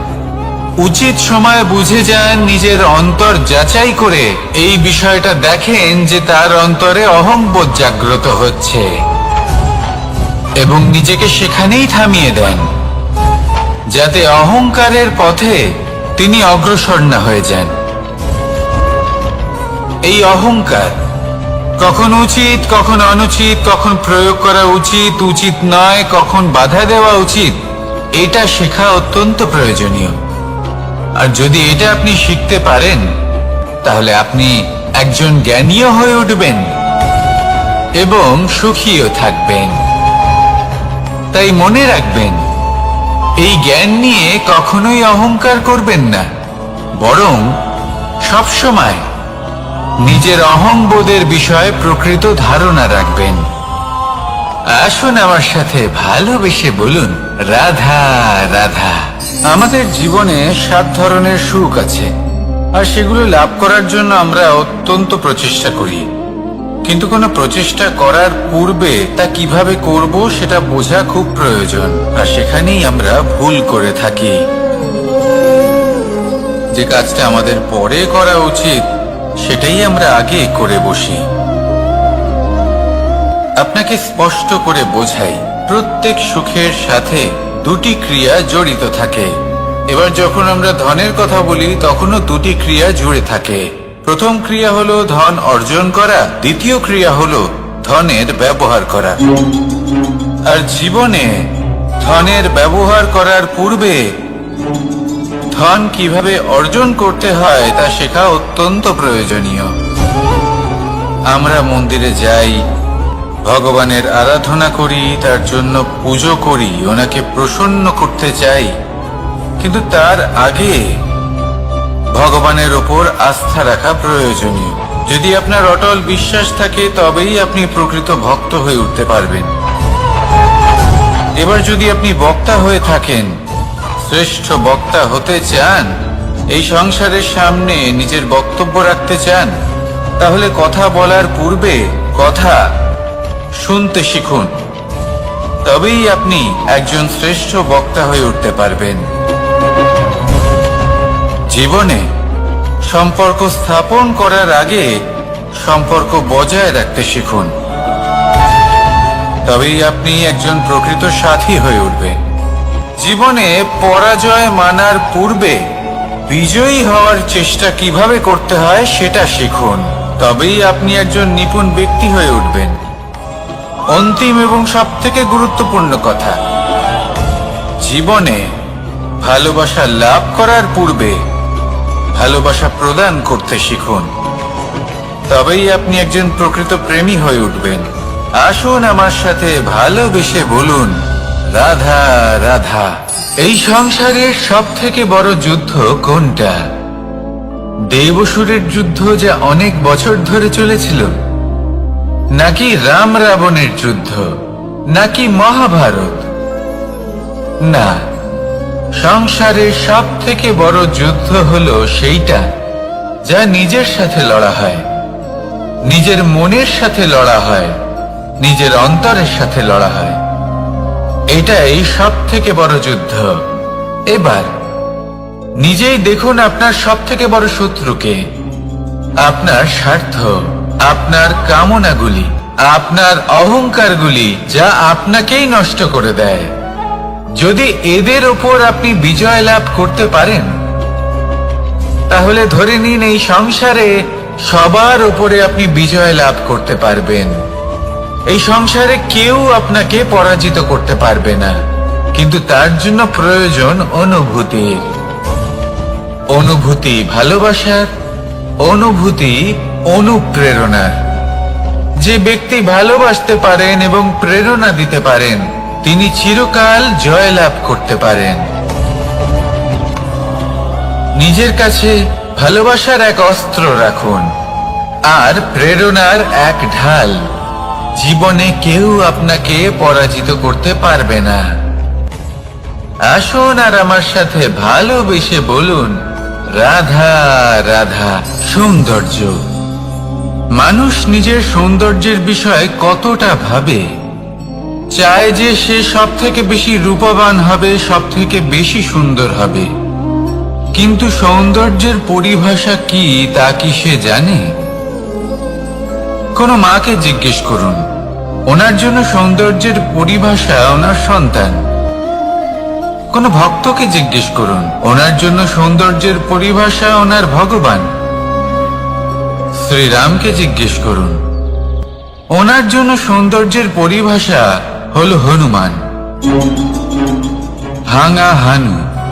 উচিত সময় বুঝে যান, নিজের অন্তর যাচাই করে এই বিষয়টা দেখেন যে তার অন্তরে অহংবোধ জাগ্রত হচ্ছে, এবং নিজেকে সেখানেই থামিয়ে দেন, যাতে অহংকারের পথে তিনি অগ্রসর না হয়ে যান। এই অহংকার কখন উচিত, কখন অনুচিত, কখন প্রয়োগ করা উচিত, উচিত নয়, কখন বাধা দেওয়া উচিত, এটা শেখা অত্যন্ত প্রয়োজনীয়। আর যদি এটা আপনি শিখতে পারেন, তাহলে আপনি একজন জ্ঞানীও হয়ে উঠবেন এবং সুখীও থাকবেন। তাই মনে রাখবেন, এই জ্ঞান নিয়ে কখনোই অহংকার করবেন না, বরং সবসময় নিজের অহংবোধের বিষয়ে প্রকৃত ধারণা রাখবেন। আসুন আমার সাথে ভালোবেসে বলুন, রাধা রাধা। আমাদের জীবনে 7 ধরনের সুখ আছে, আর সেগুলো লাভ করার জন্য আমরা অত্যন্ত প্রচেষ্টা করি। কিন্তু কোনো প্রচেষ্টা করার পূর্বে তা কিভাবে করব সেটা বোঝা খুব প্রয়োজন, আর সেখানেই আমরা ভুল করে থাকি। যে কাজটা আমাদের পরে করা উচিত, সেটাই আমরা আগে করে বসি। আপনাকে স্পষ্ট করে বোঝাই, প্রত্যেক সুখের সাথে 2টি ক্রিয়া জড়িত থাকে। এবার যখন আমরা ধনের কথা বলি, তখনও 2টি ক্রিয়া জুড়ে থাকে। প্রথম ক্রিয়া হলো ধন অর্জন করা, দ্বিতীয় ক্রিয়া হলো ধনের ব্যবহার করা। আর জীবনে ধনের ব্যবহার করার পূর্বে ধন কিভাবে অর্জন করতে হয় তা শেখা অত্যন্ত প্রয়োজনীয়। আমরা মন্দিরে যাই, ভগবানের আরাধনা করি, তার জন্য পুজো করি, ওনাকে প্রসন্ন করতে চাই, কিন্তু তার আগে ভগবানের ওপর আস্থা রাখা প্রয়োজনীয়। যদি আপনার অটল বিশ্বাস থাকে, তবেই আপনি প্রকৃত ভক্ত হয়ে উঠতে পারবেন। এবার যদি আপনি বক্তা হয়ে থাকেন, শ্রেষ্ঠ বক্তা হতে চান, এই সংসারের সামনে নিজের বক্তব্য রাখতে চান, তাহলে কথা বলার পূর্বে কথা শুনতে শিখুন। তবেই আপনি একজন শ্রেষ্ঠ বক্তা হয়ে উঠতে পারবেন। জীবনে সম্পর্ক স্থাপন করার আগে সম্পর্ক বজায় রাখতে শিখুন, তবেই আপনি একজন প্রকৃত সাথী হয়ে উঠবেন। জীবনে পরাজয় মানার পূর্বে বিজয়ী হওয়ার চেষ্টা কিভাবে করতে হয় সেটা শিখুন, তবেই আপনি একজন নিপুণ ব্যক্তি হয়ে উঠবেন। অন্তিম এবং সবথেকে গুরুত্বপূর্ণ কথা, জীবনে ভালোবাসা লাভ করার পূর্বে ভালোবাসা প্রদান করতে শিখুন, তবেই আপনি একজন প্রকৃত প্রেমী হয়ে উঠবেন। আসুন আমার সাথে ভালোবেসে বলুন, রাধা রাধা। এই সংসারের সবথেকে বড় যুদ্ধ কোনটা? দেব-অসুরের যুদ্ধ, যা অনেক বছর ধরে চলেছিল, নাকি রাম রাবণের যুদ্ধ, নাকি মহাভারত? না, সংসারের সবথেকে বড় যুদ্ধ হলো সেইটা যা নিজের সাথে লড়া হয়, নিজের মনের সাথে লড়া হয়, নিজের অন্তরের সাথে লড়া হয়। এটাই সবথেকে বড় যুদ্ধ। এবার নিজেই দেখুন আপনার সবথেকে বড় শত্রুকে, আপনার স্বার্থ, আপনার কামনাগুলি, আপনার অহংকারগুলি, যা আপনাকেই নষ্ট করে দেয়। যদি এদের ওপর আপনি বিজয় লাভ করতে পারেন, তাহলে ধরে নিন এই সংসারে সবার উপরে আপনি বিজয় লাভ করতে পারবেন। এই সংসারে কেউ আপনাকে পরাজিত করতে পারবে না, কিন্তু তার জন্য প্রয়োজন অনুভূতির। অনুভূতি ভালোবাসার, অনুভূতি অনুপ্রেরণার। যে ব্যক্তি ভালোবাসতে পারেন এবং প্রেরণা দিতে পারেন, তিনি চিরকাল জয় লাভ করতে পারেন। নিজের কাছে ভালোবাসার এক অস্ত্র রাখুন আর প্রেরণার এক ঢাল। জীবনে কেউ আপনাকে পরাজিত করতে পারবে না। আসুন আর আমার সাথে ভালোবেসে বলুন, রাধা রাধা। সৌন্দর্য। মানুষ নিজের সৌন্দর্যের বিষয়ে কতটা ভাবে, চায় যে সে সব থেকে বেশি রূপবান হবে, সব থেকে বেশি সুন্দর হবে। কিন্তু সৌন্দর্যের পরিভাষা কি তা কি সে জানে? কোনো মাকে জিজ্ঞেস করুন, ওনার জন্য সৌন্দর্যের পরিভাষা ওনার সন্তান। কোনো ভক্তকে জিজ্ঞেস করুন, ওনার জন্য সৌন্দর্যের পরিভাষা ওনার ভগবান। শ্রীরামকে জিজ্ঞেস করুন, ওনার জন্য সৌন্দর্যের পরিভাষা হলো হনুমান। ভাঙা হানু।